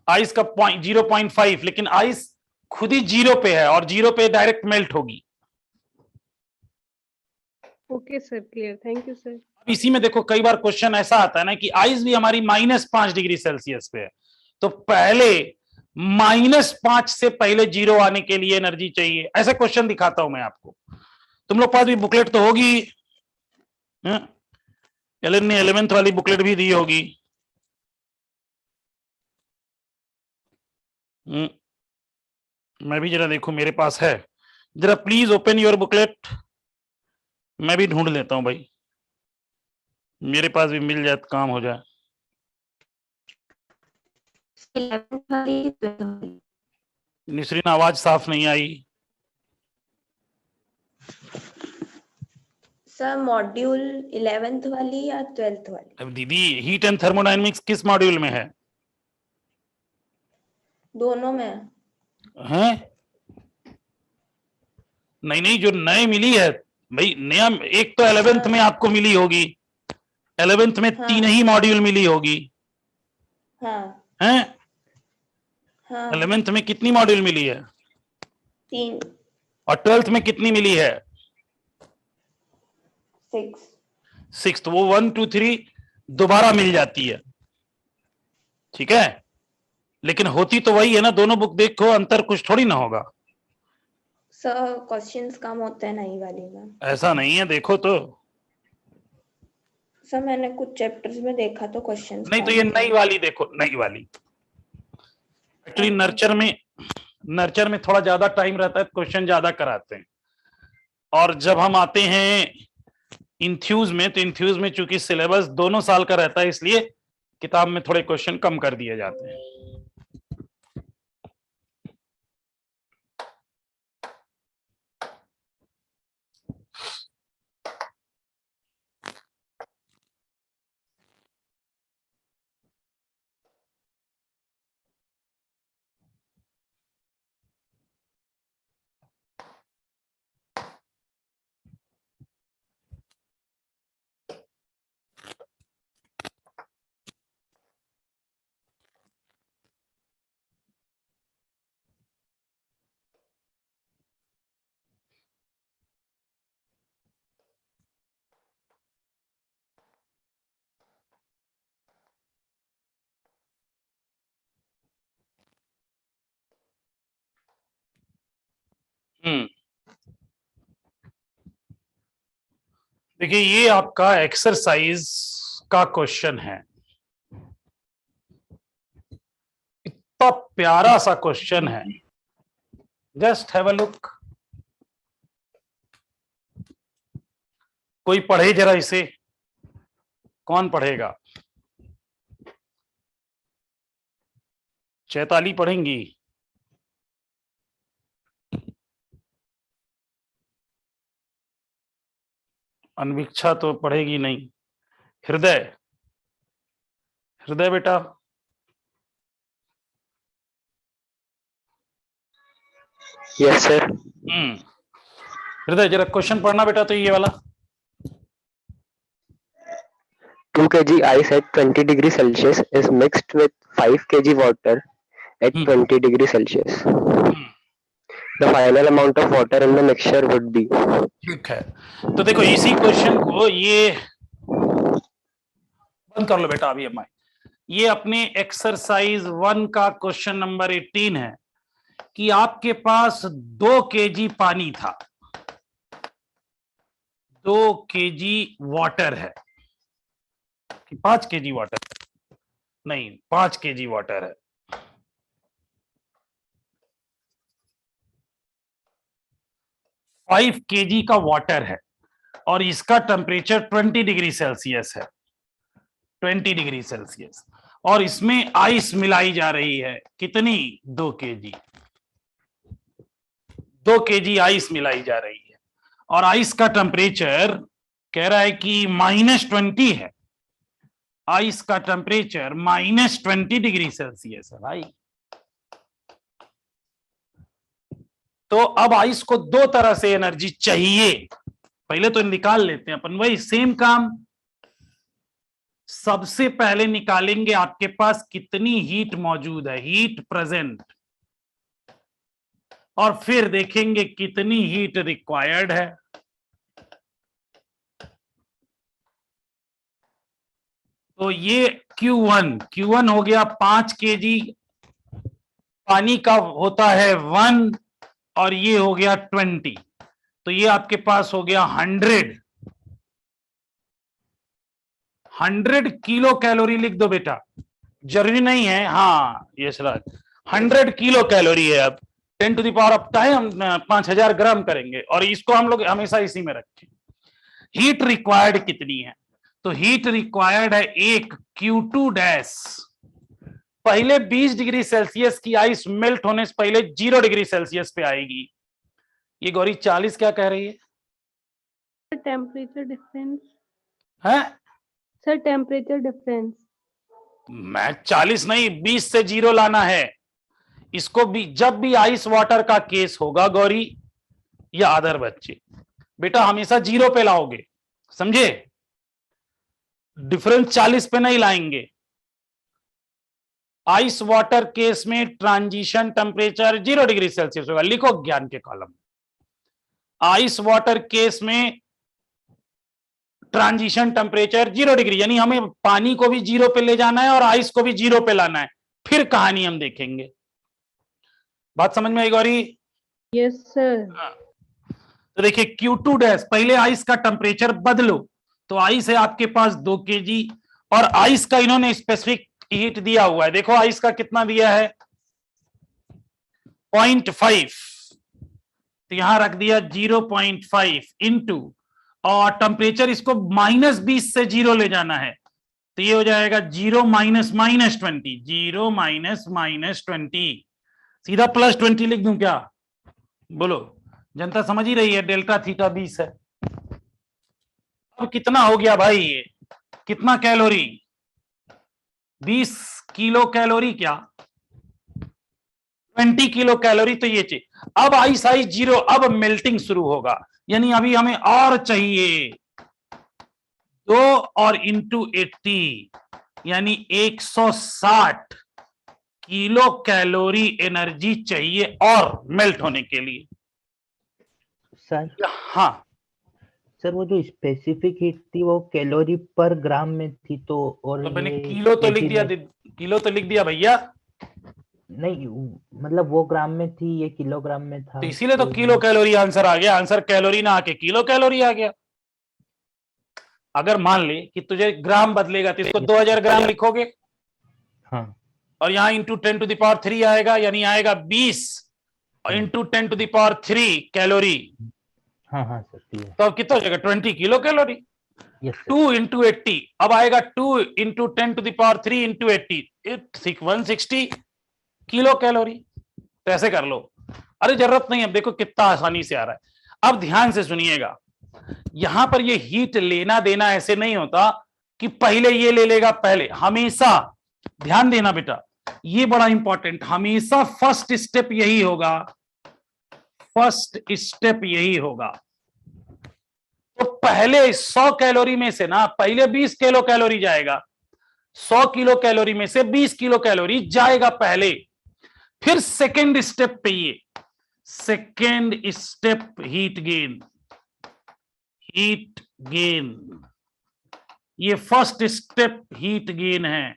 आइस का 0.5, लेकिन आइस खुद ही 0 पे है और 0 पे डायरेक्ट मेल्ट होगी। Okay sir, clear, thank you sir. इसी में देखो कई बार क्वेश्चन ऐसा आता है ना कि आइस भी हमारी -5 डिग्री सेल्सियस पे है, तो पहले -5 से पहले 0 आने के लिए एनर्जी चाहिए। ऐसे क्वेश्चन दिखाता हूं मैं आपको। तुम लोग पास भी बुकलेट तो होगी, एलन ने 11th वाली बुकलेट भी दी होगी। मैं भी जरा देखूं, मेरे पास है, जरा प्लीज ओपन योर बुकलेट। मैं भी ढूंढ लेता हूं भाई, मेरे पास भी मिल जाए तो काम हो जाए। 11th वाली 12th वाली। निसरीन आवाज साफ नहीं आई। सर मॉड्यूल 11th वाली या 12th वाली? अब दीदी हीट एंड थर्मोडायनेमिक्स किस मॉड्यूल में है? दोनों में। हैं? नहीं नहीं, जो नए मिली है भाई, नया एक तो 11th में आपको मिली होगी, 11th में हाँ। 3 ही मॉड्यूल मिली होगी। हाँ हैं? हाँ 11th में कितनी मॉड्यूल मिली है? 3 और 12th में कितनी मिली है? 6। 6। तो वो 1 2 3 दोबारा मिल जाती है, ठीक है, लेकिन होती तो वही है ना। दोनों बुक देखो, अंतर कुछ थोड़ी ना होगा। सर क्वेश्चंस कम होते हैं नई वाली में। ऐसा नहीं है, देखो तो। सर मैंने कुछ चैप्टर्स में देखा तो क्वेश्चंस नहीं तो ये नई वाली देखो, नई वाली एक्चुअली नर्चर में थोड़ा ज्यादा टाइम रहता है, क्वेश्चन ज्यादा कराते हैं। और जब हम आते हैं इंथ्यूज में, तो इंथ्यूज में चूंकि सिलेबस दोनों साल का रहता है, इसलिए किताब में थोड़े क्वेश्चन कम कर दिए जाते हैं। देखिए ये आपका एक्सरसाइज का क्वेश्चन है, इतना प्यारा सा क्वेश्चन है, जस्ट हैव अ लुक। कोई पढ़े जरा इसे, कौन पढ़ेगा? चैताली पढ़ेंगी? अनवीक्षा तो पढ़ेगी नहीं। हृदय, हृदय बेटा, यस सर। हृदय जरा क्वेश्चन पढ़ना बेटा, तो ये वाला 2 kg ice at 20 degree Celsius is mixed with 5 kg water at 20 degree Celsius. The final amount of water in the mixture would be. ठीक है, तो देखो इसी क्वेश्चन को ये बंद कर लो बेटा अभी अम्मा, ये अपने एक्सरसाइज 1 का क्वेश्चन नंबर 18 है कि आपके पास 2 kg पानी था, 2 kg वाटर है, 5 kg वाटर नहीं 5 kg वाटर है, फाइव kg का वाटर है और इसका टेम्परेचर 20 डिग्री सेल्सियस है, 20 डिग्री सेल्सियस, और इसमें आइस मिलाई जा रही है कितनी 2 kg, 2 kg आइस मिलाई जा रही है और आइस का टेम्परेचर कह रहा है कि -20 है, आइस का टेम्परेचर -20 डिग्री सेल्सियस है भाई। तो अब आइस को 2 तरह से एनर्जी चाहिए, पहले तो निकाल लेते हैं अपन, वही सेम काम। सबसे पहले निकालेंगे आपके पास कितनी हीट मौजूद है, हीट प्रेजेंट, और फिर देखेंगे कितनी हीट रिक्वायर्ड है। तो ये Q1 हो गया 5 kg, पानी का होता है 1 और ये हो गया 20, तो ये आपके पास हो गया 100 किलो कैलोरी लिख दो बेटा, जरूरी नहीं है, हाँ ये सर 100 किलो कैलोरी है। अब 10 to the power of time 5000 gram करेंगे और इसको हम लोग हमेशा इसी में रखें। हीट रिक्वायर्ड कितनी है, तो हीट रिक्वायर्ड है 1 Q2 डैश, पहले 20 डिग्री सेल्सियस की आइस मेल्ट होने से पहले 0 डिग्री सेल्सियस पे आएगी। ये गौरी 40 क्या कह रही है? टेम्परेचर डिफरेंस है सर, टेम्परेचर डिफरेंस। मैं 40 नहीं 20 से 0 लाना है इसको भी। जब भी आइस वाटर का केस होगा गौरी या अदर बच्चे, बेटा हमेशा 0 पे लाओगे, समझे? डिफरेंस 40 पे नहीं लाएंगे। आइस वाटर केस में ट्रांजिशन टेम्परेचर 0 डिग्री सेल्सियस होगा, लिखो ज्ञान के कॉलम। आइस वाटर केस में ट्रांजिशन टेम्परेचर 0 डिग्री, यानी हमें पानी को भी 0 पे ले जाना है और आइस को भी 0 पे लाना है, फिर कहानी हम देखेंगे। बात समझ में आई गौरी? Yes sir. तो देखिए Q2 डैश, पहले आइस का टेम्परेचर बदलो, तो आइस है आपके पास 2 kg और आइस का इन्होंने स्पेसिफिक हीट दिया हुआ है, देखो आइस का कितना दिया है 0.5, तो यहां रख दिया 0.5 इंटू, और टेम्परेचर इसको -20 से 0 ले जाना है, तो ये हो जाएगा 0 माइनस -20, 0 माइनस -20, सीधा +20 लिख दूं क्या? बोलो, जनता समझ ही रही है, डेल्टा थीटा 20 है। अब कितना हो गया भाई, ये कितना कैलोरी? 20 किलो कैलोरी, क्या 20 किलो कैलोरी, तो ये चाहिए। अब आइस 0, अब मेल्टिंग शुरू होगा, यानी अभी हमें और चाहिए 2 और इंटू 80, यानी 160 किलो कैलोरी एनर्जी चाहिए और मेल्ट होने के लिए। सर हाँ सर, वो जो स्पेसिफिक हीट थी वो कैलोरी पर ग्राम में थी, तो और तो मैंने ये किलो तो लिख kg दिया, में- किलो तो लिख दिया भैया, नहीं मतलब वो ग्राम में थी, ये किलोग्राम में था, तो इसीलिए तो किलो कैलोरी आंसर आ गया, आंसर कैलोरी ना आके किलो कैलोरी आ गया। अगर मान ले कि तुझे ग्राम बदलेगा तो इसको 2000 ग्राम लिखोगे, हाँ और यहाँ इंटू 10 टू द पावर 3 आएगा, यानी आएगा 20 और into 10 to the power 3 calorie, हाँ हाँ सर, ठीक है। तो अब कितना हो जाएगा 20 kilo calorie. Yes sir. 2 into 80, अब आएगा 2 into 10 to the power 3 into 80, 160 kilo calorie. तो ऐसे कर लो, अरे जरूरत नहीं, अब देखो कितना आसानी से आ रहा है। अब ध्यान से सुनिएगा, यहां पर ये हीट लेना देना ऐसे नहीं होता कि पहले ये ले लेगा, पहले हमेशा ध्यान देना बेटा, ये बड़ा इंपॉर्टेंट, हमेशा फर्स्ट स्टेप यही होगा, फर्स्ट स्टेप यही होगा। तो पहले 100 कैलोरी में से ना पहले 20 किलो कैलोरी जाएगा, 100 किलो कैलोरी में से 20 किलो कैलोरी जाएगा पहले, फिर सेकेंड स्टेप पे ये सेकेंड स्टेप हीट गेन, ये फर्स्ट स्टेप हीट गेन है,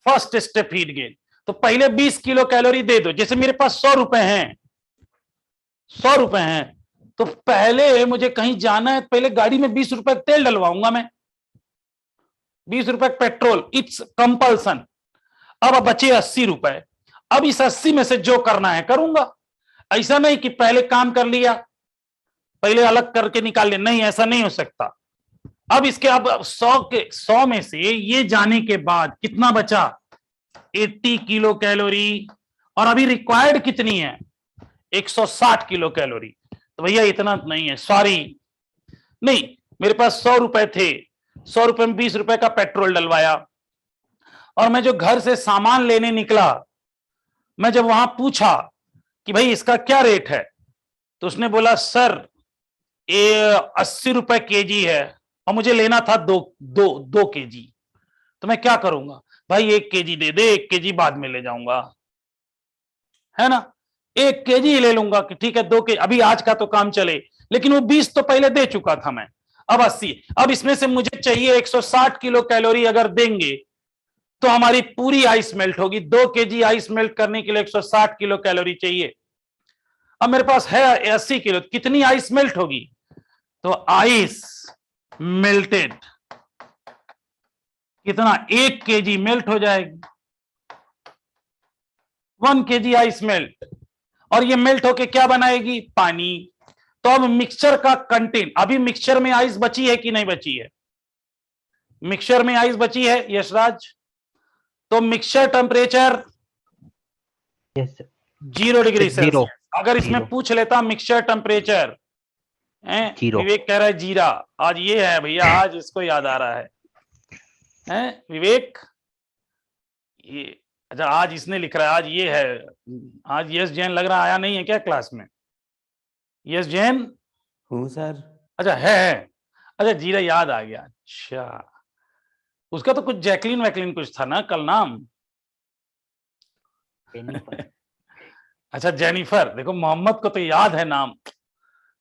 फर्स्ट स्टेप हीट गेन। तो पहले 20 किलो कैलोरी दे दो, जैसे मेरे पास 100 रुपए हैं, 100 रुपए हैं, तो पहले मुझे कहीं जाना है, पहले गाड़ी में 20 रुपए तेल डलवाऊंगा मैं, 20 रुपए पेट्रोल, इट्स कंपल्सन। अब बचे 80 रुपए, अब इस 80 में से जो करना है करूंगा। ऐसा नहीं कि पहले काम कर लिया पहले अलग करके निकाल लिया, नहीं, ऐसा नहीं हो सकता। अब इसके अब 100 में से ये जाने के बाद कितना बचा, 80 किलो कैलोरी, और अभी रिक्वायर्ड कितनी है, 160 किलो कैलोरी। तो भैया इतना नहीं है, सॉरी, नहीं, मेरे पास 100 रुपए थे, 100 रुपए में 20 रुपए का पेट्रोल डलवाया, और मैं जो घर से सामान लेने निकला, मैं जब वहां पूछा कि भाई इसका क्या रेट है, तो उसने बोला सर ये 80 रुपए केजी है, और मुझे लेना था 2 केजी। तो मैं क्या करूंगा, भाई 1 केजी दे दे, 1 केजी बाद में ले जाऊंगा, है ना, 1 केजी ही ले लूंगा कि ठीक है 2 केजी, अभी आज का तो काम चले, लेकिन वो 20 तो पहले दे चुका था मैं, अब 80, अब इसमें से मुझे चाहिए 160 किलो कैलोरी अगर देंगे तो हमारी पूरी आइस मेल्ट होगी। 2 केजी आइस मेल्ट करने के लिए 160 किलो कैलोरी चाहिए। अब मेरे पास है 80 किलो, कितनी आइस मेल्ट होगी, तो आइस मेल्टेड कितना, 1 केजी मेल्ट हो जाएगी, 1 केजी आइस मेल्ट, और ये मेल्ट होके क्या बनाएगी, पानी। तो अब मिक्सचर का कंटेंट, अभी मिक्सचर में आइस बची है कि नहीं बची है, मिक्सचर में आइस बची है यशराज, तो mixture temperature yes sir, 0 degree zero, Celsius. अगर इसमें जीरो। पूछ लेता मिक्सचर टेम्परेचर, जीरो। विवेक कह रहा है जीरा, आज ये है भैया, आज इसको याद आ रहा है विवेक, ये अच्छा आज इसने लिख रहा है, आज ये है, आज यस जैन लग रहा आया नहीं है क्या क्लास में, यस जैन, हूँ सर। अच्छा है, अच्छा जीरा याद आ गया, अच्छा उसका तो कुछ जैकलिन वैकलिन कुछ था ना कल नाम, जेनिफर। अच्छा जेनिफर, देखो मोहम्मद को तो याद है नाम,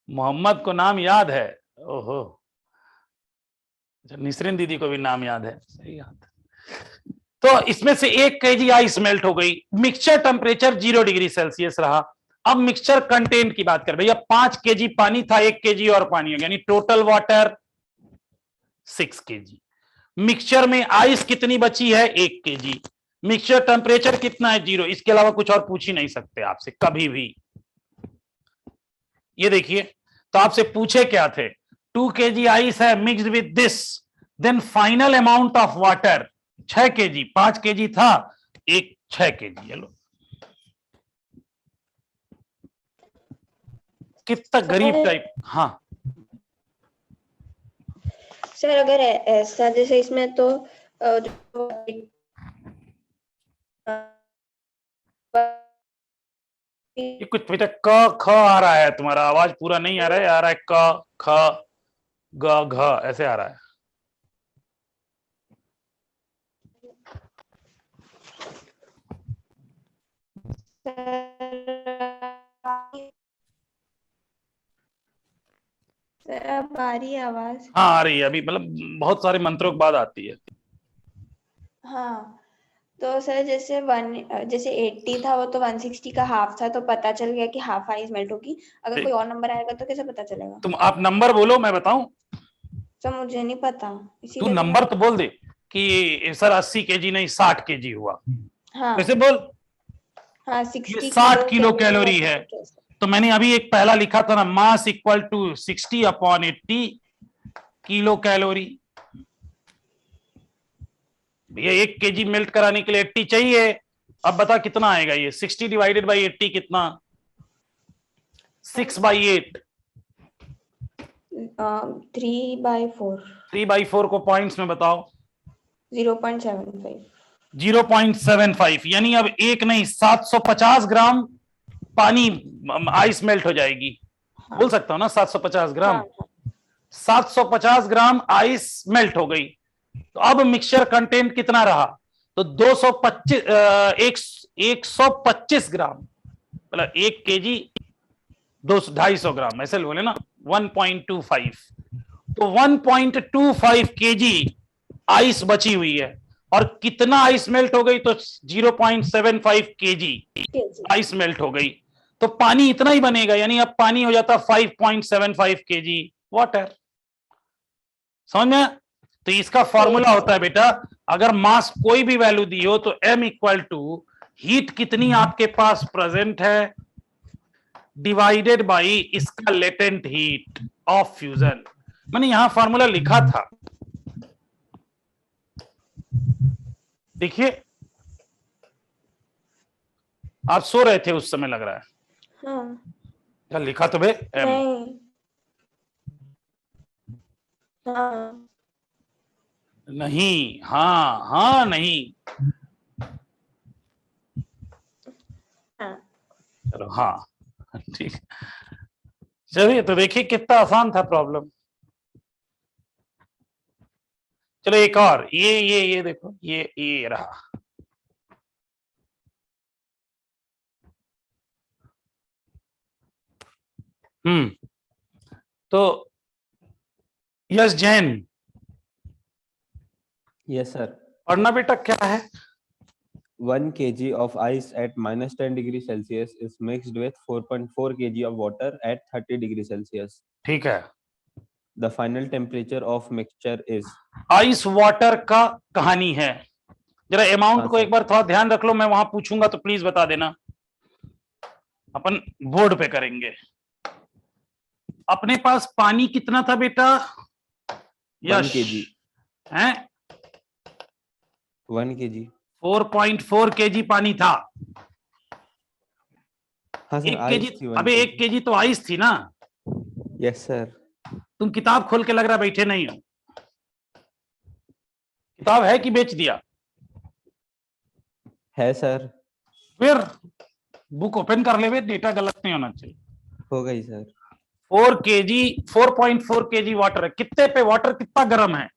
मोहम्मद को नाम याद है, ओहो, अच्छा निसरीन दीदी को भी नाम याद है, सही याद। तो इसमें से 1 केजी आइस मेल्ट हो गई, मिक्सचर टेम्परेचर 0 डिग्री सेल्सियस रहा। अब मिक्सचर कंटेंट की बात कर भैया, 5 केजी पानी था, 1 केजी और पानी हो गया, यानी टोटल वाटर 6 केजी। मिक्सचर में आइस कितनी बची है, 1 केजी। मिक्सचर टेम्परेचर कितना है, 0, इसके अलावा कुछ और पूछ ही नहीं सकते आपसे कभी भी। ये देखिए, तो आपसे पूछे क्या थे, 2 केजी आइस है mixed with this, then final amount of water 6 KG, 5 KG था, 6 केजी। चलो कितना गरीब टाइप, हाँ सर अगर ऐसा जैसे इसमें तो ये कुछ बेटा क ख आ रहा है, तुम्हारा आवाज पूरा नहीं आ रहा है, आ रहा है क ख ग घ ऐसे आ रहा है। सर अब आ रही है आवाज, हाँ आ रही है, अभी मतलब बहुत सारे मंत्रों के बाद आती है। हाँ। तो सर जैसे 80 था, वो तो 160 का हाफ था, तो पता चल गया कि हाफ आइस मेल्ट होगी। अगर कोई और नंबर आएगा तो कैसे पता चलेगा? तुम आप नंबर बोलो, मैं बताऊं, सर मुझे नहीं पता, तू इसीलिए नंबर तो बोल दे कि सर 80 केजी नहीं 60 केजी हुआ, हाँ कैसे बोल, हाँ, ये 60 60 किलो कैलोरी है। तो मैंने अभी एक पहला लिखा था ना, mass equal to 60/80 kilo calorie. भैया 1 केजी मेल्ट कराने के लिए 80 चाहिए, अब बता कितना आएगा ये, 60 डिवाइडेड बाई 80 कितना, 6/8, 3/4, 3/4 को पॉइंट्स में बताओ, 0.75, 0.75, यानी अब 1 नहीं 750 ग्राम पानी आइस मेल्ट हो जाएगी। हाँ बोल सकता हूँ ना 750 ग्राम। हाँ 750 ग्राम आइस मेल्ट हो गई, तो अब मिक्सचर कंटेंट कितना रहा? तो 125 ग्राम, मतलब 1 केजी 250 ग्राम, ऐसे बोले ना 1.25। तो 1.25 केजी आइस बची हुई है, और कितना आइस मेल्ट हो गई? तो 0.75 केजी केजी। आइस मेल्ट हो गई, तो पानी इतना ही बनेगा, यानी अब पानी हो जाता 5.75 केजी वाटर। समझ में? तो इसका फॉर्मूला होता है बेटा, अगर मास कोई भी वैल्यू दी हो तो m इक्वल टू हीट कितनी आपके पास प्रेजेंट है डिवाइडेड बाई इसका लेटेंट हीट ऑफ फ्यूजन। मैंने यहां फॉर्मूला लिखा था, देखिए आप सो रहे थे उस समय लग रहा है, हाँ क्या लिखा तो बे m। नहीं हाँ नहीं, हाँ हाँ नहीं, हाँ चलो हाँ ठीक। चलिए तो देखिए कितना आसान था प्रॉब्लम। चलो एक और, ये देखो, ये रहा। तो यस जैन, Yes, sir. पढ़ना बेटा क्या है? 1 kg of ice at -10 degree Celsius is mixed with 4.4 kg of water at 30 degree Celsius. ठीक है, The final temperature of mixture is. Ice water का कहानी है। जरा अमाउंट हाँ, को सर। एक बार थोड़ा ध्यान रख लो, मैं वहां पूछूंगा तो प्लीज बता देना, अपन बोर्ड पे करेंगे। अपने पास पानी कितना था बेटा? 1 kg. हैं 1 kg. 4.4 केजी पानी था। हाँ सर, 1 ice केजी, थी 1 अबे 1 kg. केजी तो आइस थी ना। Yes, sir. तुम किताब खोल के लग रहा बैठे नहीं हो, किताब है कि बेच दिया? है सर. फिर बुक ओपन कर ले, डेटा गलत नहीं होना चाहिए। हो गई सर. 4 केजी, 4.4 केजी वाटर है। कितने पे वाटर कितना गर्म है?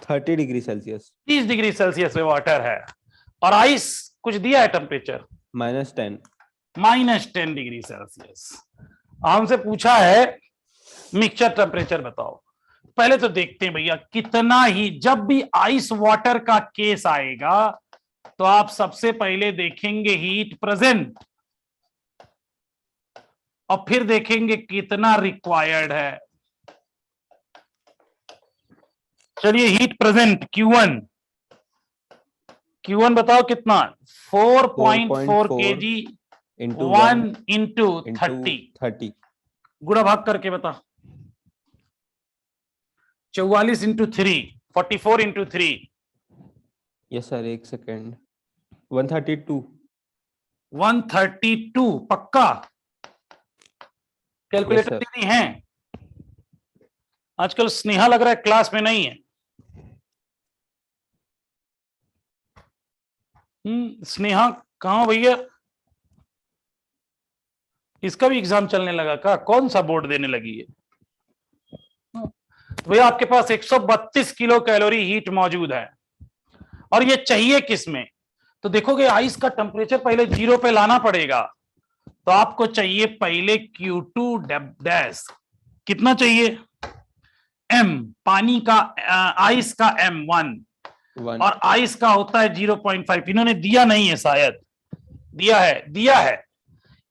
30 डिग्री सेल्सियस. 30 डिग्री सेल्सियस पे वाटर है, और आइस कुछ दिया है टेम्परेचर -10. -10 degree Celsius. हमसे पूछा है मिक्सचर टेम्परेचर बताओ। पहले तो देखते हैं भैया कितना ही, जब भी आइस वाटर का केस आएगा तो आप सबसे पहले देखेंगे हीट प्रेजेंट, और फिर देखेंगे कितना रिक्वायर्ड है। चलिए हीट प्रेजेंट Q1 बताओ कितना? 4.4 केजी into 1 इंटू into 30, 30. गुणा भाग करके बता। 44 इंटू 3, 44 इंटू 3, Yes sir, एक सेकेंड. 132. 132 पक्का? Calculator sir. देनी है? आजकल स्नेहा लग रहा है क्लास में नहीं है। स्नेहा कहाँ भैया? इसका भी एग्जाम चलने लगा का? कौन सा बोर्ड देने लगी है? भैया आपके पास 132 किलो कैलोरी हीट मौजूद है, और ये चाहिए किस में? तो देखोगे आइस का टेम्परेचर पहले 0 पे लाना पड़ेगा, तो आपको चाहिए पहले Q2 डैश, कितना चाहिए? M, पानी का आइस का M1, 1. और आइस का होता है 0.5। इन्होंने दिया नहीं है, शायद दिया है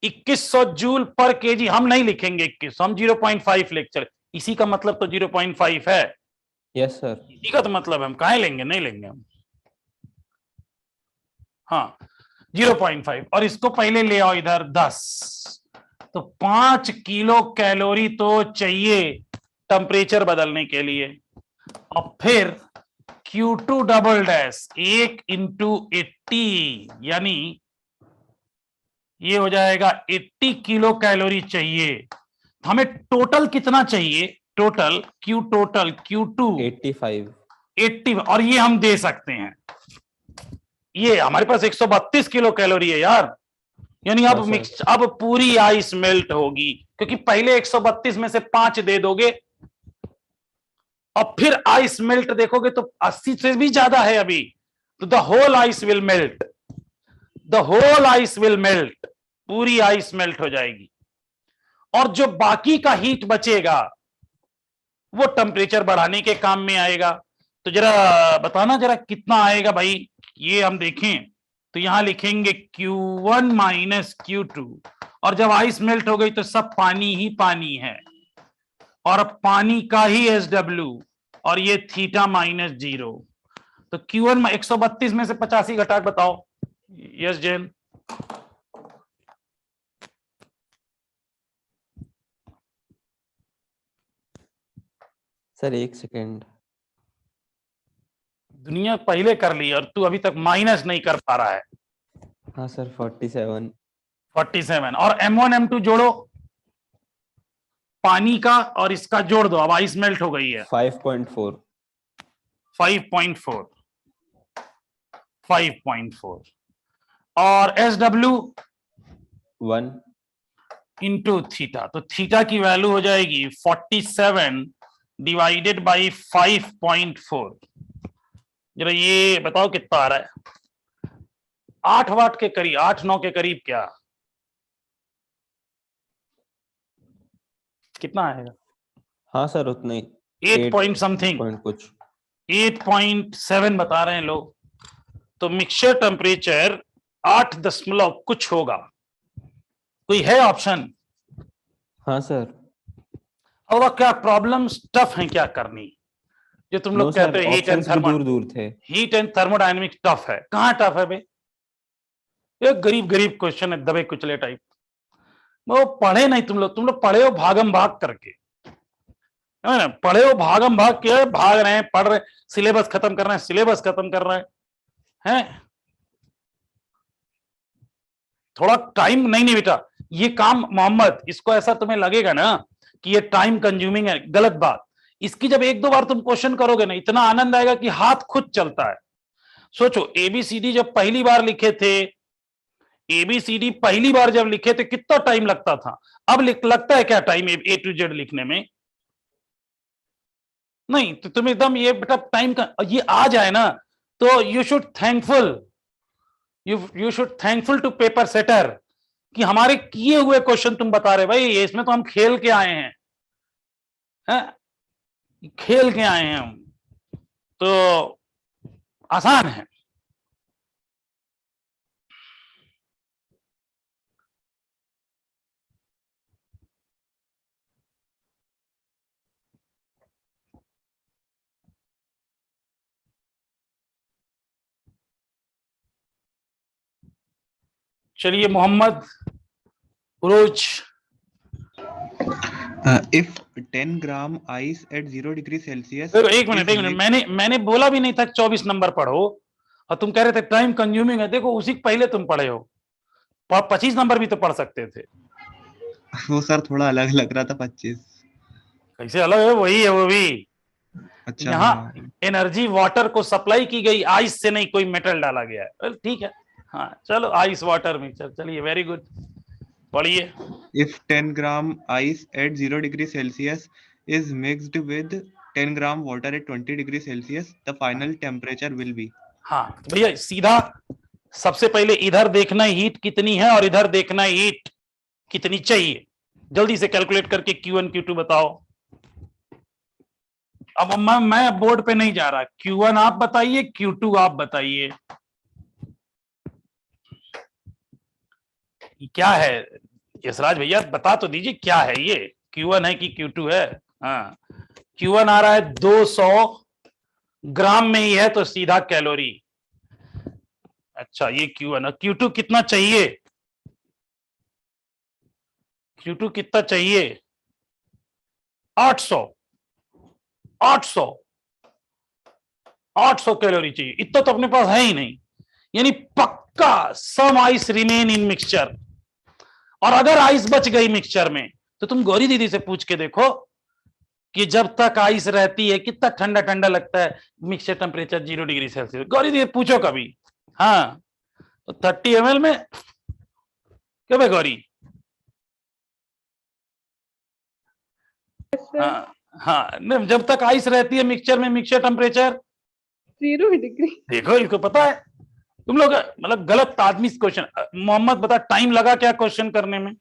2100 जूल पर केजी। हम नहीं लिखेंगे 2100, हम 0.5 लेक्चर, इसी का मतलब तो 0.5 है। Yes sir. इसी का तो मतलब हम काहे लेंगे, नहीं लेंगे हम। हाँ 0.5, और इसको पहले ले आओ इधर 10, तो 5 किलो कैलोरी तो चाहिए टेम्परेचर बदलने के लिए। और फिर Q2 डबल डैश 1 इंटू 80, यानी ये हो जाएगा 80 किलो कैलोरी चाहिए। हमें टोटल कितना चाहिए? Total Q2 85. 80, और ये हम दे सकते हैं। ये हमारे पास 132 किलो कैलोरी है यार, यानी अब हाँ, सर। अब पूरी आइस मेल्ट होगी। क्योंकि पहले 132 में से 5 दे दोगे और फिर आइस मेल्ट देखोगे तो 80 से भी ज्यादा है अभी, तो the whole ice will melt, the whole ice will melt, पूरी आइस मेल्ट हो जाएगी। और जो बाकी का हीट बचेगा वो टेम्परेचर बढ़ाने के काम में आएगा। तो जरा बताना जरा कितना आएगा भाई, ये हम देखें तो यहां लिखेंगे Q1 माइनस Q2, और जब आइस मेल्ट हो गई तो सब पानी ही पानी है, और अब पानी का ही SW, और ये थीटा माइनस 0। तो Q1 132 में से 85 घटा के बताओ। यस जैन। Sir 1 second. दुनिया पहले कर ली और तू अभी तक माइनस नहीं कर पा रहा है। हाँ सर 47। 47 और M1 M2 जोड़ो, पानी का और इसका जोड़ दो, अब आइस मेल्ट हो गई है। 5.4। 5.4 और SW 1 इंटू थीटा, तो थीटा की वैल्यू हो जाएगी 47 डिवाइडेड बाई 5.4। जरा ये बताओ कितना आ रहा है? 8 वाट के करीब, 8-9 के करीब क्या, कितना आएगा? हाँ सर उतना ही। 8 पॉइंट समथिंग, पॉइंट कुछ। 8.7 बता रहे हैं लोग। तो मिक्सचर टेम्परेचर 8 दशमलव कुछ होगा। कोई है ऑप्शन? हाँ सर। और क्या प्रॉब्लम टफ है क्या करनी, जो तुम लोग कहते हो हीट एंड दूर दूर थे। हीट एंड थर्मोडायनेमिक्स टफ है? कहाँ टफ है बे? ये गरीब गरीब क्वेश्चन है, दबे कुचले टाइप। वो पढ़े नहीं तुम लोग पढ़े हो भागम भाग करके, है ना? पढ़े हो भागम भाग के, भाग रहे हैं, पढ़ रहे, सिलेबस खत्म कर रहे हैं, सिलेबस खत्म कर रहे हैं। थोड़ा टाइम नहीं बेटा, ये काम मोहम्मद, इसको ऐसा तुम्हें लगेगा ना कि ये टाइम कंज्यूमिंग है, गलत बात। इसकी जब 1-2 बार तुम क्वेश्चन करोगे ना, इतना आनंद आएगा कि हाथ खुद चलता है। सोचो ABCD जब पहली बार लिखे थे, ABCD पहली बार जब लिखे थे कितना टाइम लगता था, अब लगता है क्या टाइम A to Z लिखने में? नहीं। तो तुम एकदम ये बेटा टाइम का ये आ जाए ना, तो you should thankful to paper setter कि हमारे किए हुए क्वेश्चन तुम बता रहे भाई, इसमें तो हम खेल के आए हैं, खेल के आए हैं हम, तो आसान है। चलिए मोहम्मद रोज। If 10 gram ice at 0 degree Celsius. एक मिनट, मैंने बोला भी नहीं था 24 नंबर पढ़ो, और तुम कह रहे थे टाइम कंज्यूमिंग है। देखो उसी पहले तुम पढ़े हो, 25 नंबर भी तो पढ़ सकते थे। वो सर थोड़ा अलग लग रहा था 25। कैसे अलग है? वही है वो भी। अच्छा। यहाँ एनर्जी वाटर को सप्लाई की गई, आइस से नहीं कोई मेटल डाला गया है। ठीक है, हाँ चलो आइस वाटर मिक्सचर, चलिए वेरी गुड, पढ़िए। If 10 gram ice at 0 degree Celsius is mixed with 10 gram water at 20 degree Celsius, the final temperature will be. हाँ तो भैया सीधा सबसे पहले इधर देखना हीट कितनी है और इधर देखना हीट कितनी चाहिए। जल्दी से कैलकुलेट करके Q1 Q2 बताओ। अब मैं बोर्ड पे नहीं जा रहा, Q1 आप बताइए, Q2 आप बताइए। क्या है यशराज भैया, बता तो दीजिए क्या है ये, Q1 है कि Q2 है? हाँ Q1 आ रहा है 200 ग्राम में ही है, तो सीधा कैलोरी। अच्छा ये Q1 है। Q2 कितना चाहिए? Q2 कितना चाहिए? 800 कैलोरी चाहिए। इतना तो अपने पास है ही नहीं, यानी पक्का some ice remain in mixture. और अगर आइस बच गई मिक्सचर में, तो तुम गौरी दीदी से पूछ के देखो कि जब तक आइस रहती है कितना ठंडा ठंडा लगता है mixture temperature 0 degree Celsius. Gauri दीदी पूछो कभी। हाँ तो 30 ml में क्या भाई गौरी? हाँ हाँ, नहीं, जब तक आइस रहती है मिक्सचर में, मिक्सचर टेम्परेचर 0 डिग्री। देखो, इसको पता है। तुम लोग मतलब गलत आदमी क्वेश्चन। मोहम्मद बता, टाइम लगा क्या क्वेश्चन करने में?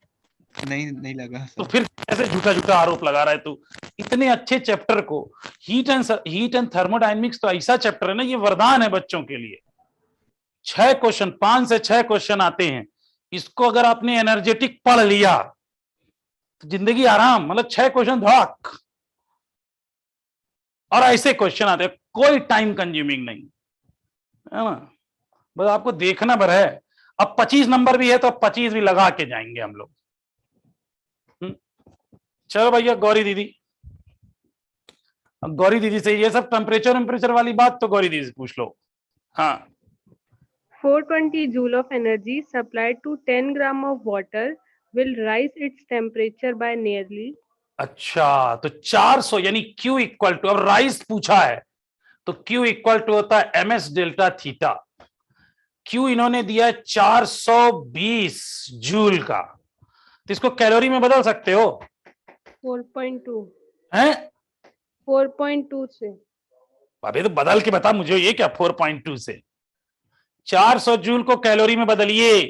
नहीं लगा तो सर। फिर ऐसे झूठा झूठा आरोप लगा रहा है तू। इतने अच्छे चैप्टर को, हीट एंड थर्मोडायनेमिक्स तो ऐसा चैप्टर है ना, ये वरदान है बच्चों के लिए। 6 क्वेश्चन, 5 से 6 क्वेश्चन आते हैं। इसको अगर आपने एनर्जेटिक पढ़ लिया तो जिंदगी आराम, मतलब 6 क्वेश्चन धड़ाक। और ऐसे क्वेश्चन आते हैं, कोई टाइम कंज्यूमिंग नहीं है ना, बस आपको देखना भर है। अब 25 नंबर भी है तो 25 भी लगा के जाएंगे हम लोग। चलो भैया, गौरी दीदी, अब गौरी दीदी से ये सब टेम्परेचर वाली बात तो गौरी दीदी से पूछ लो। हाँ, 420 joule of energy supplied to 10 gram of water will rise its temperature by nearly। अच्छा, तो 400 यानी Q इक्वल टू, अब राइस पूछा है तो Q इक्वल टू होता है MS डेल्टा थीटा। Q इन्होंने दिया है 420 जूल का, तो इसको कैलोरी में बदल सकते हो 4.2 हैं? 4.2 से। अबे तो बदल के बता मुझे, ये क्या 4.2 से? 400 जूल को कैलोरी में बदलिए।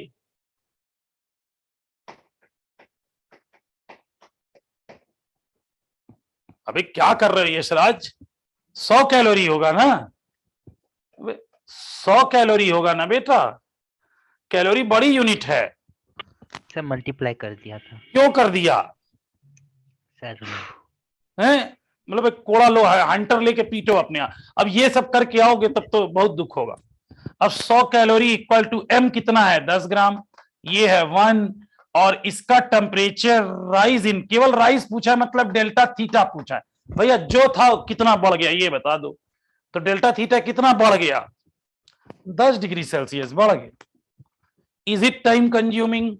अबे क्या कर रहे हो यशराज? 100 कैलोरी होगा ना? 100 कैलोरी होगा ना बेटा, कैलोरी बड़ी यूनिट है। सर मल्टीप्लाई कर दिया था क्यों कर दिया सर। हैं? मतलब एक कोड़ा लो, हंटर लेके पीटो अपने आप। अब ये सब करके आओगे तब तो बहुत दुख होगा। अब 100 कैलोरी इक्वल टू M कितना है? 10 ग्राम। ये है 1, और इसका टेम्परेचर राइज इन, केवल राइज पूछा है, मतलब डेल्टा थीटा पूछा है। भैया जो था कितना बढ़ गया ये बता दो। तो डेल्टा थीटा कितना बढ़ गया? 10 डिग्री सेल्सियस बढ़ गया। Is it time consuming?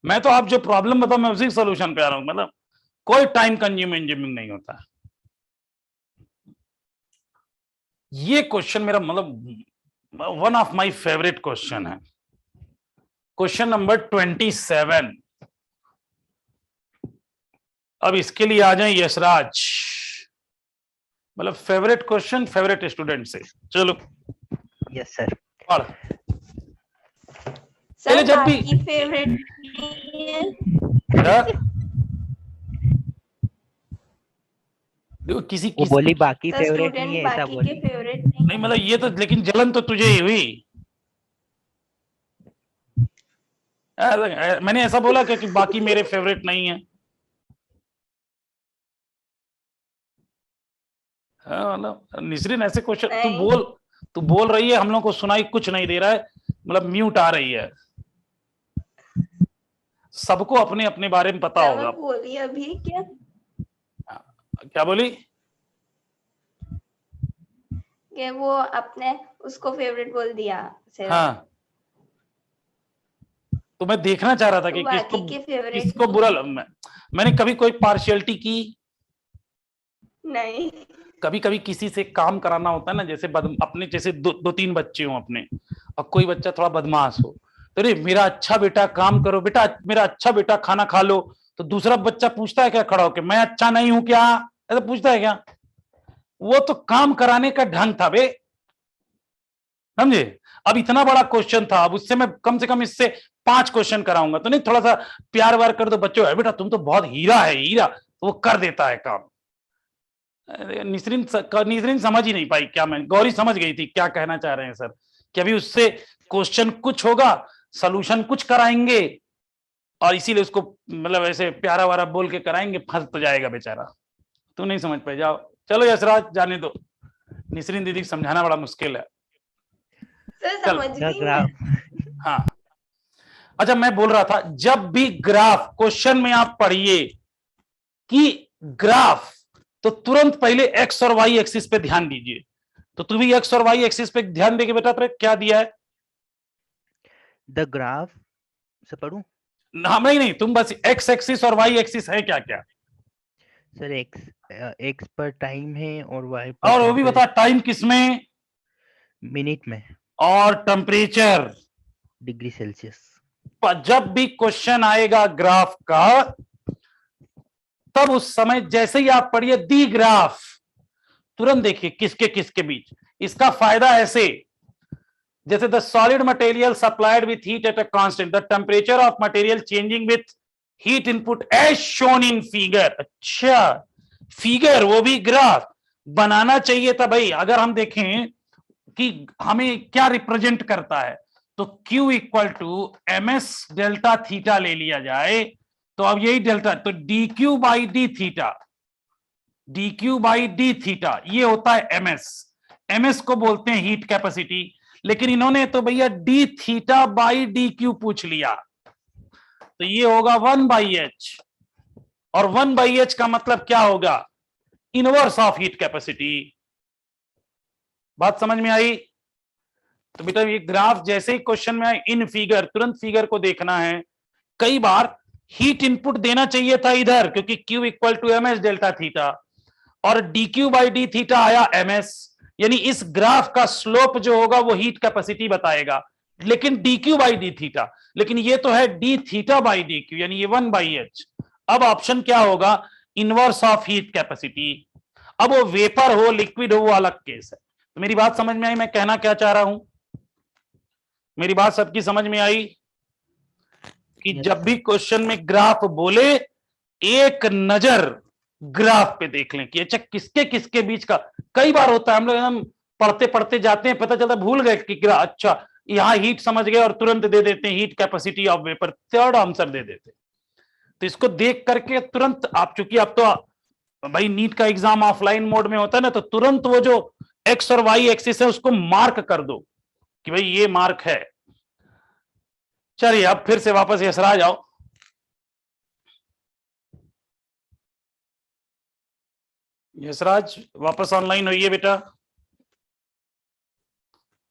मैं तो आप जो प्रॉब्लम बताओ मैं उसी सोल्यूशन पे आ रहा हूं, मतलब कोई टाइम कंज्यूमिंग नहीं होता। ये क्वेश्चन मेरा मतलब one of my favourite question है। Question number 27। अब इसके लिए आ जाए यशराज, मतलब फेवरेट क्वेश्चन फेवरेट स्टूडेंट से। चलो यस सर। पढ़। सर जब भी बाकी फेवरेट नहीं है। क्या? देखो किसी वो बोली बाकी सर फेवरेट स्टूडेंट नहीं है, ऐसा बाकी के बोली। फेवरेट नहीं नहीं, मतलब ये तो, लेकिन जलन तो तुझे ही हुई। मैंने ऐसा बोला क्या कि बाकी मेरे फेवरेट नहीं है? मतलब निसरीन ऐसे क्वेश्चन नहीं। तू बोल रही है, हम लोग को सुनाई कुछ नहीं दे रहा है, मतलब म्यूट आ रही है। सबको अपने अपने बारे में पता सर होगा। मैं बोली अभी क्या? क्या बोली? कि वो अपने उसको फेवरेट बोल दिया सिर्फ। हाँ, तो मैं देखना चाह रहा था तो कि बाकी के फेवरेट किसको बुरा मैंने कभी कोई पार्शियलिटी की? नहीं। कभी कभी किसी से काम कराना होता है ना, जैसे अपने जैसे दो तीन बच्चे हो अपने, और कोई बच्चा थोड़ा बदमाश हो, तो अरे मेरा अच्छा बेटा काम करो, बेटा मेरा अच्छा बेटा खाना खा लो, तो दूसरा बच्चा पूछता है क्या खड़ा होकर, मैं अच्छा नहीं हूं क्या? ऐसा पूछता है क्या? वो तो काम कराने का ढंग था बे, समझे? अब इतना बड़ा क्वेश्चन था, अब उससे मैं कम से कम इससे 5 क्वेश्चन कराऊंगा, तो नहीं थोड़ा सा प्यार वार कर दो बच्चों, है बेटा तुम तो बहुत हीरा है हीरा, तो वो कर देता है काम। निसरीन समझ ही नहीं पाई क्या, मैं गौरी समझ गई थी क्या कहना चाह रहे हैं सर, कि अभी उससे क्वेश्चन कुछ होगा, सॉल्यूशन कुछ कराएंगे, और इसीलिए उसको मतलब ऐसे प्यारा वारा बोल के कराएंगे, फंस तो जाएगा बेचारा। तू नहीं समझ पाए, जाओ चलो यशराज जाने दो, निसरीन दीदी को समझाना बड़ा मुश्किल है। सर चल। समझ गई मैं। ग्राफ। हाँ, अच्छा मैं बोल रहा था, जब भी ग्राफ क्वेश्चन में आप पढ़िए कि ग्राफ, तो तुरंत पहले एक्स और वाई एक्सिस पे ध्यान दीजिए। तो तू भी एक्स और वाई एक्सिस पे ध्यान देके बेटा, तेरे क्या दिया है? द ग्राफ से पढ़ूं? हम नहीं, तुम बस एक्स एक्सिस और वाई एक्सिस है क्या क्या? सर एक्स पर टाइम है और वाई पर और वो भी बता, टाइम किसमें? मिनट में। और टेम्परेचर डिग्री सेल्सियस। जब भी क्वेश्चन आएगा ग्राफ का, अब उस समय जैसे ही आप पढ़िए दी ग्राफ, तुरंत देखिए किसके किसके बीच। इसका फायदा ऐसे, जैसे the solid material supplied with heat at a constant, the temperature of material changing with heat input as shown in figure. अच्छा, फिगर वो भी ग्राफ बनाना चाहिए था भाई। अगर हम देखें कि हमें क्या रिप्रेजेंट करता है, तो Q equal to MS delta theta ले लिया जाए, तो अब यही डेल्टा, तो dQ by D theta, dQ by D theta ये होता है MS। MS को बोलते हैं हीट कैपेसिटी, लेकिन इन्होंने तो भैया D theta by D Q पूछ लिया, तो ये होगा 1/h, और 1/h का मतलब क्या होगा, इनवर्स ऑफ हीट कैपेसिटी। बात समझ में आई? तो बेटा ये ग्राफ जैसे ही क्वेश्चन में आए इन फिगर, तुरंत फिगर को देखना है। कई बार हीट इनपुट देना चाहिए था इधर, क्योंकि Q equal to MS delta theta, और dQ बाई डी थीटा आया MS, यानी इस ग्राफ का स्लोप जो होगा वो हीट कैपेसिटी बताएगा, लेकिन dQ बाई डी थीटा, लेकिन ये तो है d थीटा बाई dQ, यानी ये 1/h। अब ऑप्शन क्या होगा, इनवर्स ऑफ हीट कैपेसिटी। अब वो वेपर हो लिक्विड हो वो अलग केस है। तो मेरी बात समझ में आई, मैं कहना क्या चाह रहा हूं? मेरी बात सबकी समझ में आई कि जब भी क्वेश्चन में ग्राफ बोले, एक नजर ग्राफ पे देख लें कि अच्छा किसके किसके बीच का। कई बार होता है हम लोग एकदम पढ़ते पढ़ते जाते हैं, पता चलता भूल गए कि अच्छा यहां हीट समझ गए और तुरंत दे देते हैं heat capacity of vapour, third answer दे देते। तो इसको देख करके तुरंत आप, चूंकि अब तो भाई नीट का एग्जाम ऑफलाइन मोड में होता है ना, तो तुरंत वो जो एक्स और वाई एक्सिस है उसको मार्क कर दो कि भाई ये मार्क है। चलिए अब फिर से वापस यशराज आओ। यशराज वापस ऑनलाइन होइए बेटा।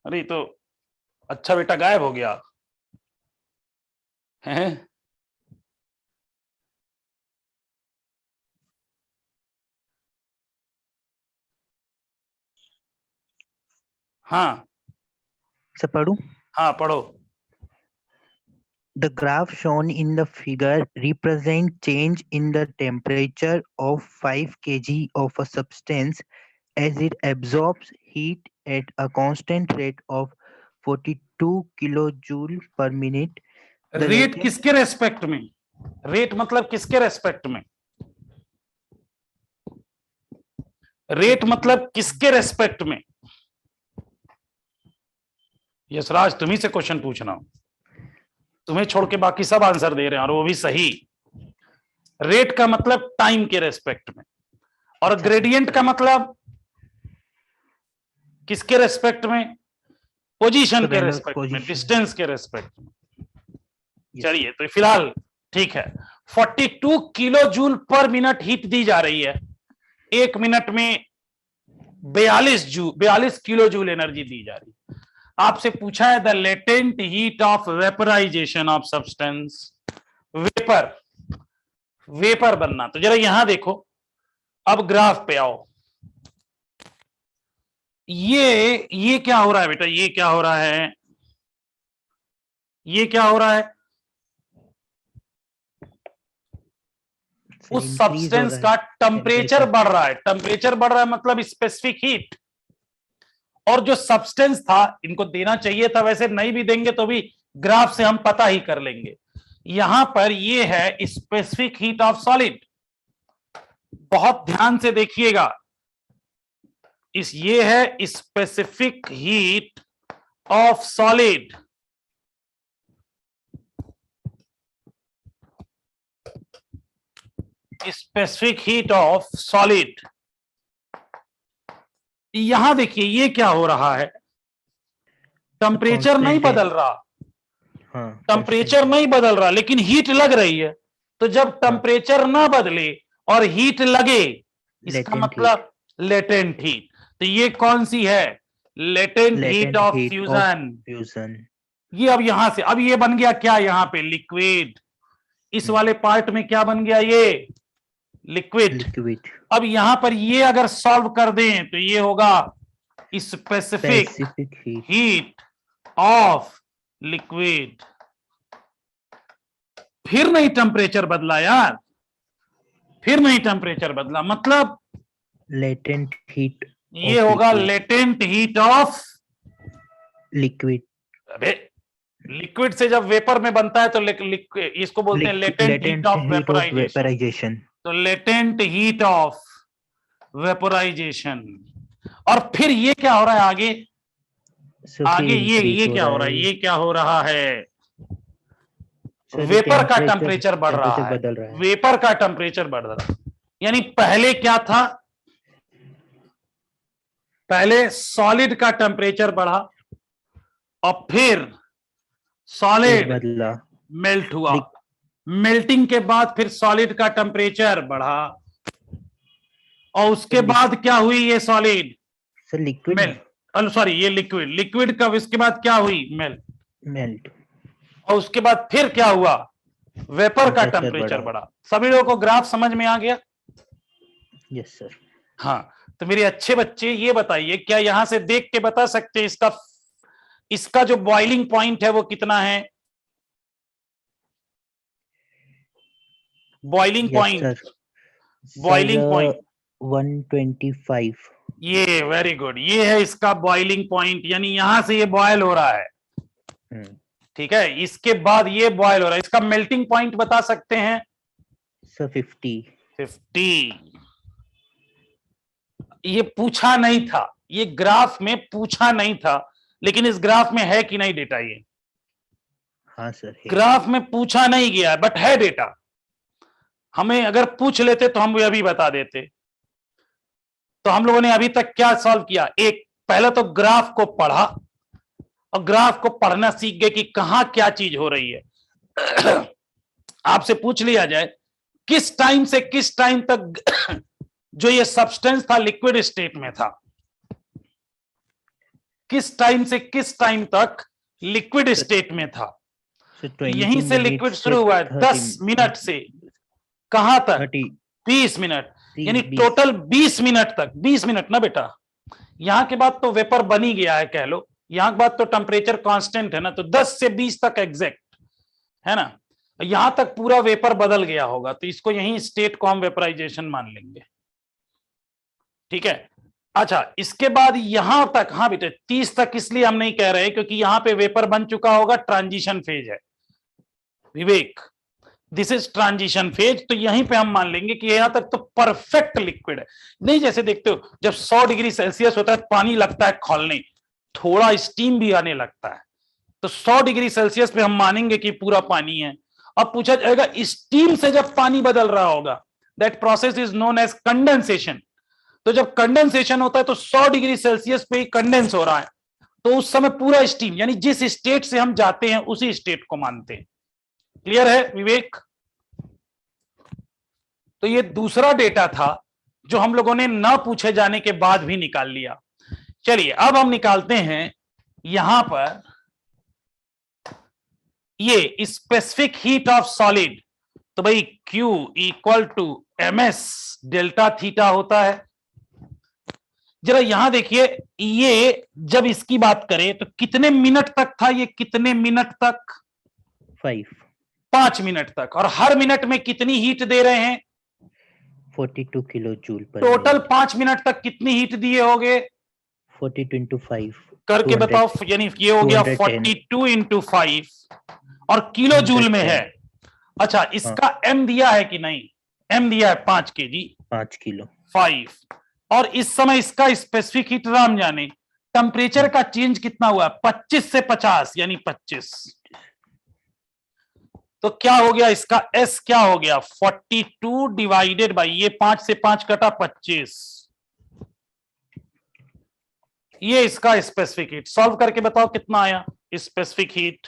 अरे तो अच्छा बेटा गायब हो गया है। हाँ से पढ़ूं? हाँ पढ़ो। The graph shown in the figure represent change in the temperature of 5 kg of a substance as it absorbs heat at a constant rate of 42 kilojoule per minute. The rate latent- किसके respect में? Rate मतलब किसके respect में? Rate मतलब किसके respect में? यशराज तुम्ही से क्वेश्चन पूछना हूं, तुम्हें छोड़ के बाकी सब आंसर दे रहे हैं और वो भी सही। रेट का मतलब टाइम के रेस्पेक्ट में, और ग्रेडियंट का मतलब किसके रेस्पेक्ट में? पोजीशन के रेस्पेक्ट में, डिस्टेंस के रेस्पेक्ट में। चलिए तो फिलहाल ठीक है, 42 kilo joule per minute heat दी जा रही है, एक मिनट में 42 किलो जूल एनर्जी दी जा रही है। आपसे पूछा है the latent heat of vaporization of substance, vapour, vapour बनना। तो जरा यहां देखो, अब ग्राफ पे आओ। ये क्या हो रहा है बेटा, ये क्या हो रहा है, ये क्या हो रहा है? उस सब्सटेंस का टेम्परेचर बढ़ रहा है। टेम्परेचर बढ़ रहा है मतलब स्पेसिफिक हीट, और जो सब्सटेंस था इनको देना चाहिए था, वैसे नहीं भी देंगे तो भी ग्राफ से हम पता ही कर लेंगे। यहां पर ये है स्पेसिफिक हीट ऑफ सॉलिड, बहुत ध्यान से देखिएगा। ये है specific heat of solid, specific heat of solid. यहां देखिए ये क्या हो रहा है, टेम्परेचर नहीं बदल रहा, टेम्परेचर नहीं बदल रहा, लेकिन हीट लग रही है। तो जब टेम्परेचर ना बदले और हीट लगे, इसका मतलब लेटेंट हीट। तो ये कौन सी है? Latent heat of fusion. ये अब यहां से, अब ये बन गया क्या यहाँ पे, लिक्विड। इस वाले पार्ट में क्या बन गया, ये लिक्विड। अब यहां पर ये अगर सॉल्व कर दें तो ये होगा स्पेसिफिक हीट ऑफ लिक्विड। फिर नहीं टेम्परेचर बदला यार, फिर नहीं टेम्परेचर बदला, मतलब latent heat ये of होगा liquid. Latent heat of liquid. अबे लिक्विड से जब वेपर में बनता है तो इसको बोलते हैं latent heat of vaporization. vaporization. तो लेटेंट हीट ऑफ वेपोराइजेशन। और फिर ये क्या हो रहा है आगे? So आगे फिर ये increase क्या हो रहा है? ये क्या हो रहा है? So the वेपर का टेम्परेचर बढ़ रहा temperature है, बदल रहा है. वेपर का टेम्परेचर बढ़ रहा है। यानी पहले क्या था? पहले सॉलिड का टेम्परेचर बढ़ा और फिर सॉलिड बदला. मेल्ट हुआ, मेल्टिंग के बाद फिर सॉलिड का टेम्परेचर बढ़ा और उसके बाद क्या हुई? ये solid So liquid melt, sorry ये लिक्विड, लिक्विड का इसके बाद क्या हुई? melt. और उसके बाद फिर क्या हुआ? वेपर का Temperature टेम्परेचर बढ़ा. बढ़ा। सभी लोगों को ग्राफ समझ में आ गया? Yes sir. हाँ, तो मेरे अच्छे बच्चे ये बताइए, क्या यहां से देख के बता सकते हैं इसका जो बॉइलिंग पॉइंट है वो कितना है? Boiling Yes point, sir. Boiling Sir, point 125. ये वेरी गुड, ये है इसका बॉइलिंग पॉइंट, यानी यहां से ये बॉयल हो रहा है। ठीक है, इसके बाद ये बॉयल हो रहा है। इसका मेल्टिंग पॉइंट बता सकते हैं? So 50. 50। ये पूछा नहीं था, ये ग्राफ में पूछा नहीं था, लेकिन इस ग्राफ में है कि नहीं डेटा? ये हाँ सर. ग्राफ में पूछा नहीं गया है बट है डेटा। हमें अगर पूछ लेते तो हम अभी बता देते। तो हम लोगों ने अभी तक क्या सॉल्व किया? एक, पहले तो ग्राफ को पढ़ा और ग्राफ को पढ़ना सीख गए कि कहां क्या चीज हो रही है। आपसे पूछ लिया जाए किस टाइम से किस टाइम तक जो ये सब्सटेंस था लिक्विड स्टेट में था, किस टाइम से किस टाइम तक लिक्विड स्टेट में था? So 20 यहीं से लिक्विड minutes शुरू हुआ है 10 मिनट से कहां तक? 20 मिनट, यानी टोटल 20 मिनट तक। 20 मिनट ना बेटा, यहां के बाद तो वेपर बन ही गया है कह लो, यहां के बाद तो टेम्परेचर कांस्टेंट है ना, तो 10 से 20 तक एग्जैक्ट है ना, यहां तक पूरा वेपर बदल गया होगा, तो इसको यहीं स्टेट को हम वेपराइजेशन मान लेंगे। ठीक है, अच्छा इसके बाद यहां तक, हाँ बेटे 30 तक इसलिए हम नहीं कह रहे क्योंकि यहां पे वेपर बन चुका होगा, ट्रांजिशन फेज है विवेक, दिस इज ट्रांजिशन फेज। तो यहीं पे हम मान लेंगे कि यहां तक तो परफेक्ट लिक्विड है। नहीं जैसे देखते हो जब 100 डिग्री सेल्सियस होता है पानी लगता है खौलने, थोड़ा स्टीम भी आने लगता है, तो 100 डिग्री सेल्सियस पे हम मानेंगे कि पूरा पानी है। अब पूछा जाएगा स्टीम से जब पानी बदल रहा होगा, that process is known as condensation. तो जब कंडेंसेशन होता है तो 100 डिग्री सेल्सियस पे ही कंडेंस हो रहा है, तो उस समय पूरा स्टीम, यानी जिस स्टेट से हम जाते हैं उसी स्टेट को मानते हैं। क्लियर है विवेक? तो ये दूसरा डेटा था जो हम लोगों ने ना पूछे जाने के बाद भी निकाल लिया। चलिए अब हम निकालते हैं यहां पर ये स्पेसिफिक हीट ऑफ सॉलिड। तो भाई Q equal to ms delta theta होता है। जरा यहां देखिए, ये जब इसकी बात करें तो कितने मिनट तक था? ये कितने मिनट तक? 5 मिनट तक। और हर मिनट में कितनी हीट दे रहे हैं? 42 किलो जूल पर टोटल 5 मिनट तक कितनी हीट दिए होगे? 42 into 5 करके 200, बताओ, यानी ये हो गया 210. 42 इंटू 5 और किलो जूल में है। अच्छा इसका m दिया है कि नहीं? m दिया है 5 kg, 5 किलो 5। और इस समय इसका स्पेसिफिक हीट राम जाने, टेम्परेचर का चेंज कितना हुआ? 25 से 50 यानी 25। तो क्या हो गया इसका S क्या हो गया? 42 डिवाइडेड बाई ये 5 से 5 कटा 25। ये इसका स्पेसिफिक हीट सॉल्व करके बताओ कितना आया स्पेसिफिक हीट?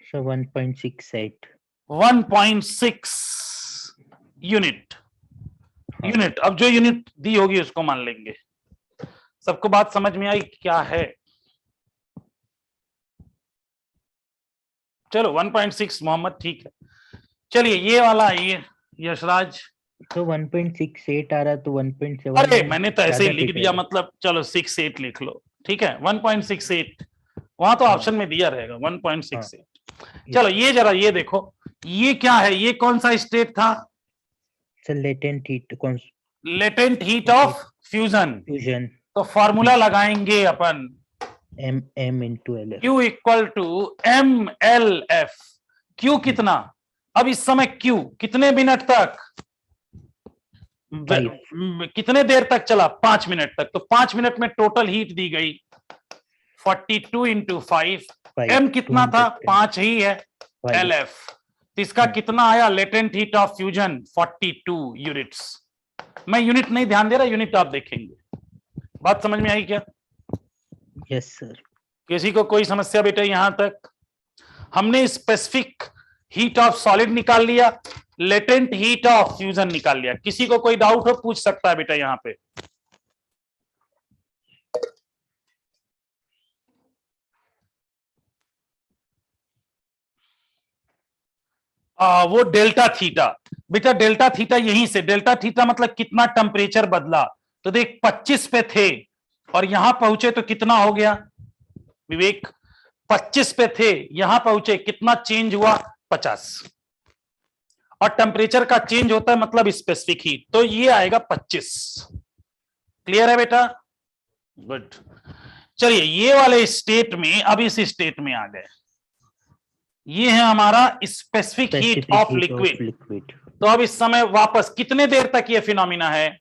so 1.68 1.6 unit. अब जो यूनिट दी होगी उसको मान लेंगे। सबको बात समझ में आई क्या है? चलो 1.6 मोहम्मद ठीक है। चलिए ये वाला ये यशराज, तो 1.68 आ रहा तो 1.7। अरे मैंने तो ऐसे ही लिख दिया, मतलब चलो 68 लिख लो, ठीक है 1.68 वहां तो ऑप्शन में दिया रहेगा 1.68। चलो ये जरा ये देखो, ये क्या है? ये कौन सा स्टेट था? So latent heat latent heat of fusion. fusion तो फॉर्मूला लगाएंगे अपन m into LF. Q equal to MLF। Q कितना? अब इस समय Q कितने मिनट तक, कितने देर तक चला? 5 मिनट तक। तो 5 मिनट में टोटल हीट दी गई 42 इंटू 5। M कितना था? 5 ही है। LF तो इसका कितना आया? Latent heat of fusion 42 units. मैं यूनिट नहीं ध्यान दे रहा, यूनिट आप देखेंगे। बात समझ में आई क्या? Yes sir. किसी को कोई समस्या बेटा? यहां तक हमने स्पेसिफिक हीट ऑफ सॉलिड निकाल लिया, लेटेंट हीट ऑफ फ्यूजन निकाल लिया। किसी को कोई डाउट हो पूछ सकता है बेटा यहां पे। वो डेल्टा थीटा बेटा, डेल्टा थीटा यहीं से, डेल्टा थीटा मतलब कितना टेम्परेचर बदला। तो देख 25 पे थे और यहां पहुंचे तो कितना हो गया विवेक? 25 पे थे, यहां पहुंचे, कितना चेंज हुआ? 50। और टेम्परेचर का चेंज होता है मतलब स्पेसिफिक हीट, तो ये आएगा 25। क्लियर है बेटा? गुड। चलिए ये वाले स्टेट में, अब इस स्टेट में आ गए। ये है हमारा स्पेसिफिक हीट ऑफ लिक्विड। तो अब इस समय वापस कितने देर तक ये फिनोमिना है?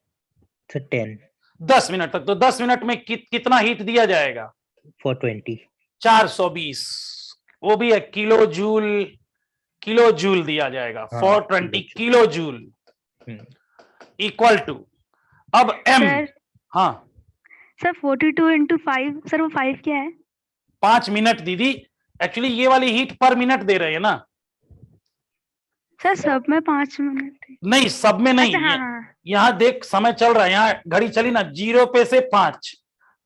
10 मिनट तक। तो 10 मिनट में कितना हीट दिया जाएगा? 420 420। वो भी है किलो जूल दिया जाएगा। 420 किलो जूल इक्वल टू, अब M। हाँ सर 42 इंटू 5, सर वो 5 क्या है? 5 मिनट दीदी। एक्चुअली ये वाली हीट पर मिनट दे रहे हैं ना सर, सब में 5 मिनट नहीं, सब में नहीं। अच्छा, हाँ। यहाँ देख समय चल रहा है, यहाँ घड़ी चली ना, 0 पे से 5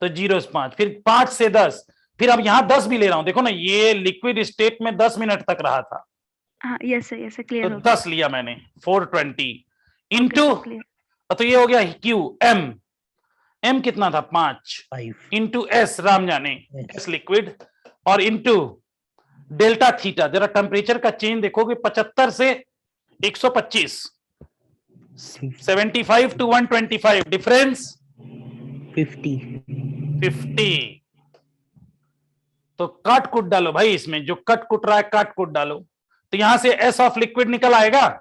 तो 0 से 5, फिर 5 से 10, फिर अब यहाँ 10 भी ले रहा हूं। देखो ना ये लिक्विड स्टेट में 10 मिनट तक रहा था। हाँ, यस सर क्लियर तो हो गया। 10 लिया मैंने 420 इंटू, तो ये हो गया Q। M कितना था? 5 इंटू S राम जाने, S लिक्विड, और इंटू डेल्टा थीटा। जरा टेम्परेचर का चेंज देखोगे 75 से 125, 75 टू 125 डिफरेंस 50। तो काट कुट डालो भाई, इसमें जो कट कुट रहा है काट कुट डालो। तो यहां से S ऑफ लिक्विड निकल आएगा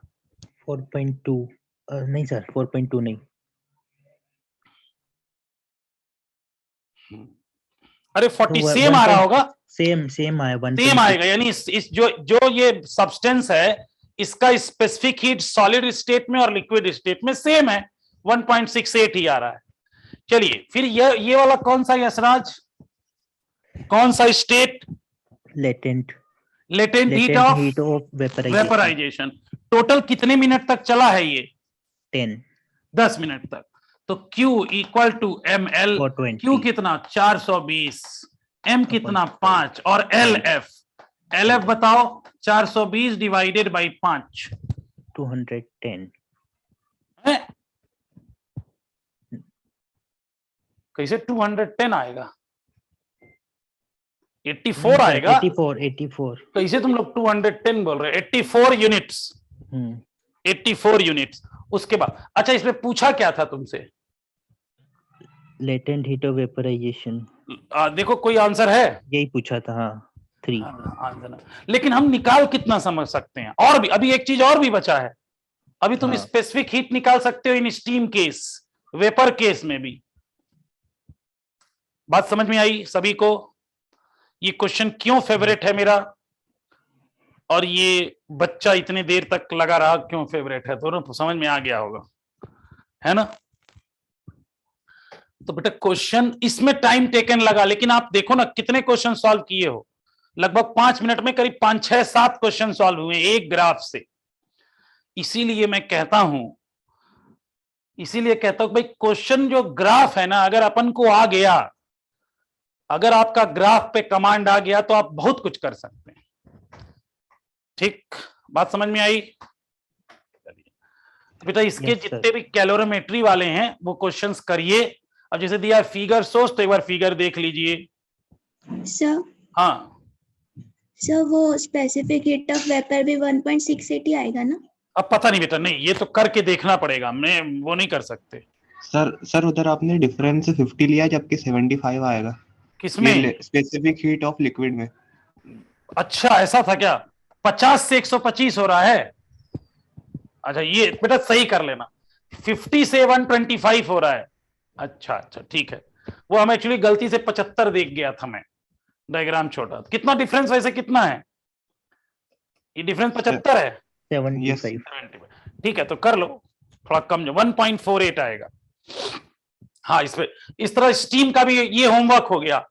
4.2। नहीं सर 4.2 नहीं। अरे 40 सेम आ रहा होगा। सेम आया, सेम आएगा। यानी इस जो ये सब्सटेंस है इसका स्पेसिफिक हीट सॉलिड स्टेट में और लिक्विड स्टेट में सेम है, 1.68 ही आ रहा है। चलिए फिर ये वाला कौन सा यशराज, कौन सा state? Latent heat of vaporization. Total कितने मिनट तक चला है ये? 10 मिनट तक। तो Q equal to ML। Q कितना? 420। M कितना? 5। और LF बताओ? 420 डिवाइडेड बाई 5 210 है? कैसे 210 आएगा? 84 आएगा। 84 कैसे तुम लोग 210 बोल रहे? 84 यूनिट्स। 84 यूनिट्स। उसके बाद अच्छा इसमें पूछा क्या था तुमसे? Latent heat of vaporization. देखो कोई आंसर है? यही पूछा था। हाँ 3 आंसर। लेकिन हम निकाल कितना समझ सकते हैं? और भी अभी एक चीज और भी बचा है। अभी तुम स्पेसिफिक हीट निकाल सकते हो in steam case, vapour case में भी। बात समझ में आई सभी को? ये क्वेश्चन क्यों फेवरेट है मेरा, और ये बच्चा इतने देर तक लगा रहा क्यों फेवरेट है? तो ना समझ में आ गया होगा, है ना? तो बेटा क्वेश्चन इसमें टाइम टेकन लगा, लेकिन आप देखो ना कितने क्वेश्चन सॉल्व किए हो। लगभग 5 मिनट में करीब 5, 6, 7 क्वेश्चन सॉल्व हुए एक ग्राफ से। इसीलिए मैं कहता हूं भाई क्वेश्चन जो ग्राफ है ना, अगर अपन को आ गया, अगर आपका ग्राफ पे कमांड आ गया तो आप बहुत कुछ कर सकते हैं। ठीक, बात समझ में आई? तो बेटा इसके जितने भी कैलोरीमेट्री वाले हैं वो क्वेश्चंस करिए। अब जैसे दिया फिगर सोर्स, तो एक बार फिगर देख लीजिए। सर हाँ सर वो स्पेसिफिक हीट ऑफ वेपर भी 1.68 ही आएगा ना? अब पता नहीं बेटा, नहीं ये तो करके देखना पड़ेगा, मैं वो नहीं कर सकते। सर उधर आपने डिफरेंस 50 लिया जबकि 75 आएगा किसमें? स्पेसिफिक हीट ऑफ लिक्विड में। अच्छा ऐसा था क्या? 50 से 125 हो रहा है। अच्छा ये बेटा सही कर लेना, 50 से 125 हो रहा है। अच्छा अच्छा ठीक है, वो हम एक्चुअली गलती से 75 देख गया था मैं, डायग्राम छोटा। कितना डिफरेंस वैसे कितना है? ये डिफरेंस 75 है। 75। ठीक है तो कर लो, थोड़ा कम, 1.48 आएगा। हाँ इस पे इस तरह स्टीम का भी ये होमवर्क हो गया,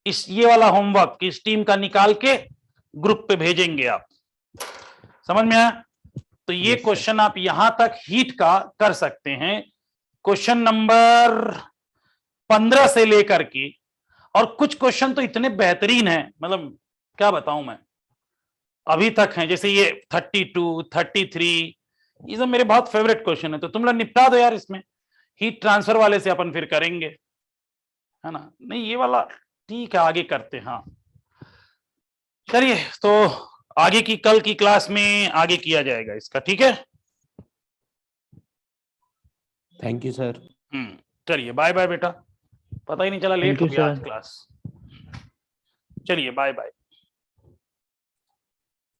इस ये वाला होमवर्क कि स्टीम का निकाल के ग्रुप पे भेजेंगे आप, समझ में आया? तो ये क्वेश्चन आप यहां तक हीट का कर सकते हैं, क्वेश्चन नंबर 15 से लेकर के। और कुछ क्वेश्चन तो इतने बेहतरीन हैं, मतलब क्या बताऊं मैं, अभी तक हैं, जैसे ये 32, 33, ये सब मेरे बहुत फेवरेट क्वेश्चन है। तो तुम लोग निपटा दो यार इसमें, हीट ट्रांसफर वाले से अपन फिर करेंगे, है ना? नहीं ये वाला ठीक है, आगे करते हैं। हाँ चलिए, तो आगे की कल की क्लास में आगे किया जाएगा इसका, ठीक है? Thank you sir. चलिए बाय बाय बेटा, पता ही नहीं चला लेट हो Thank you, गया आज sir. क्लास। चलिए बाय बाय।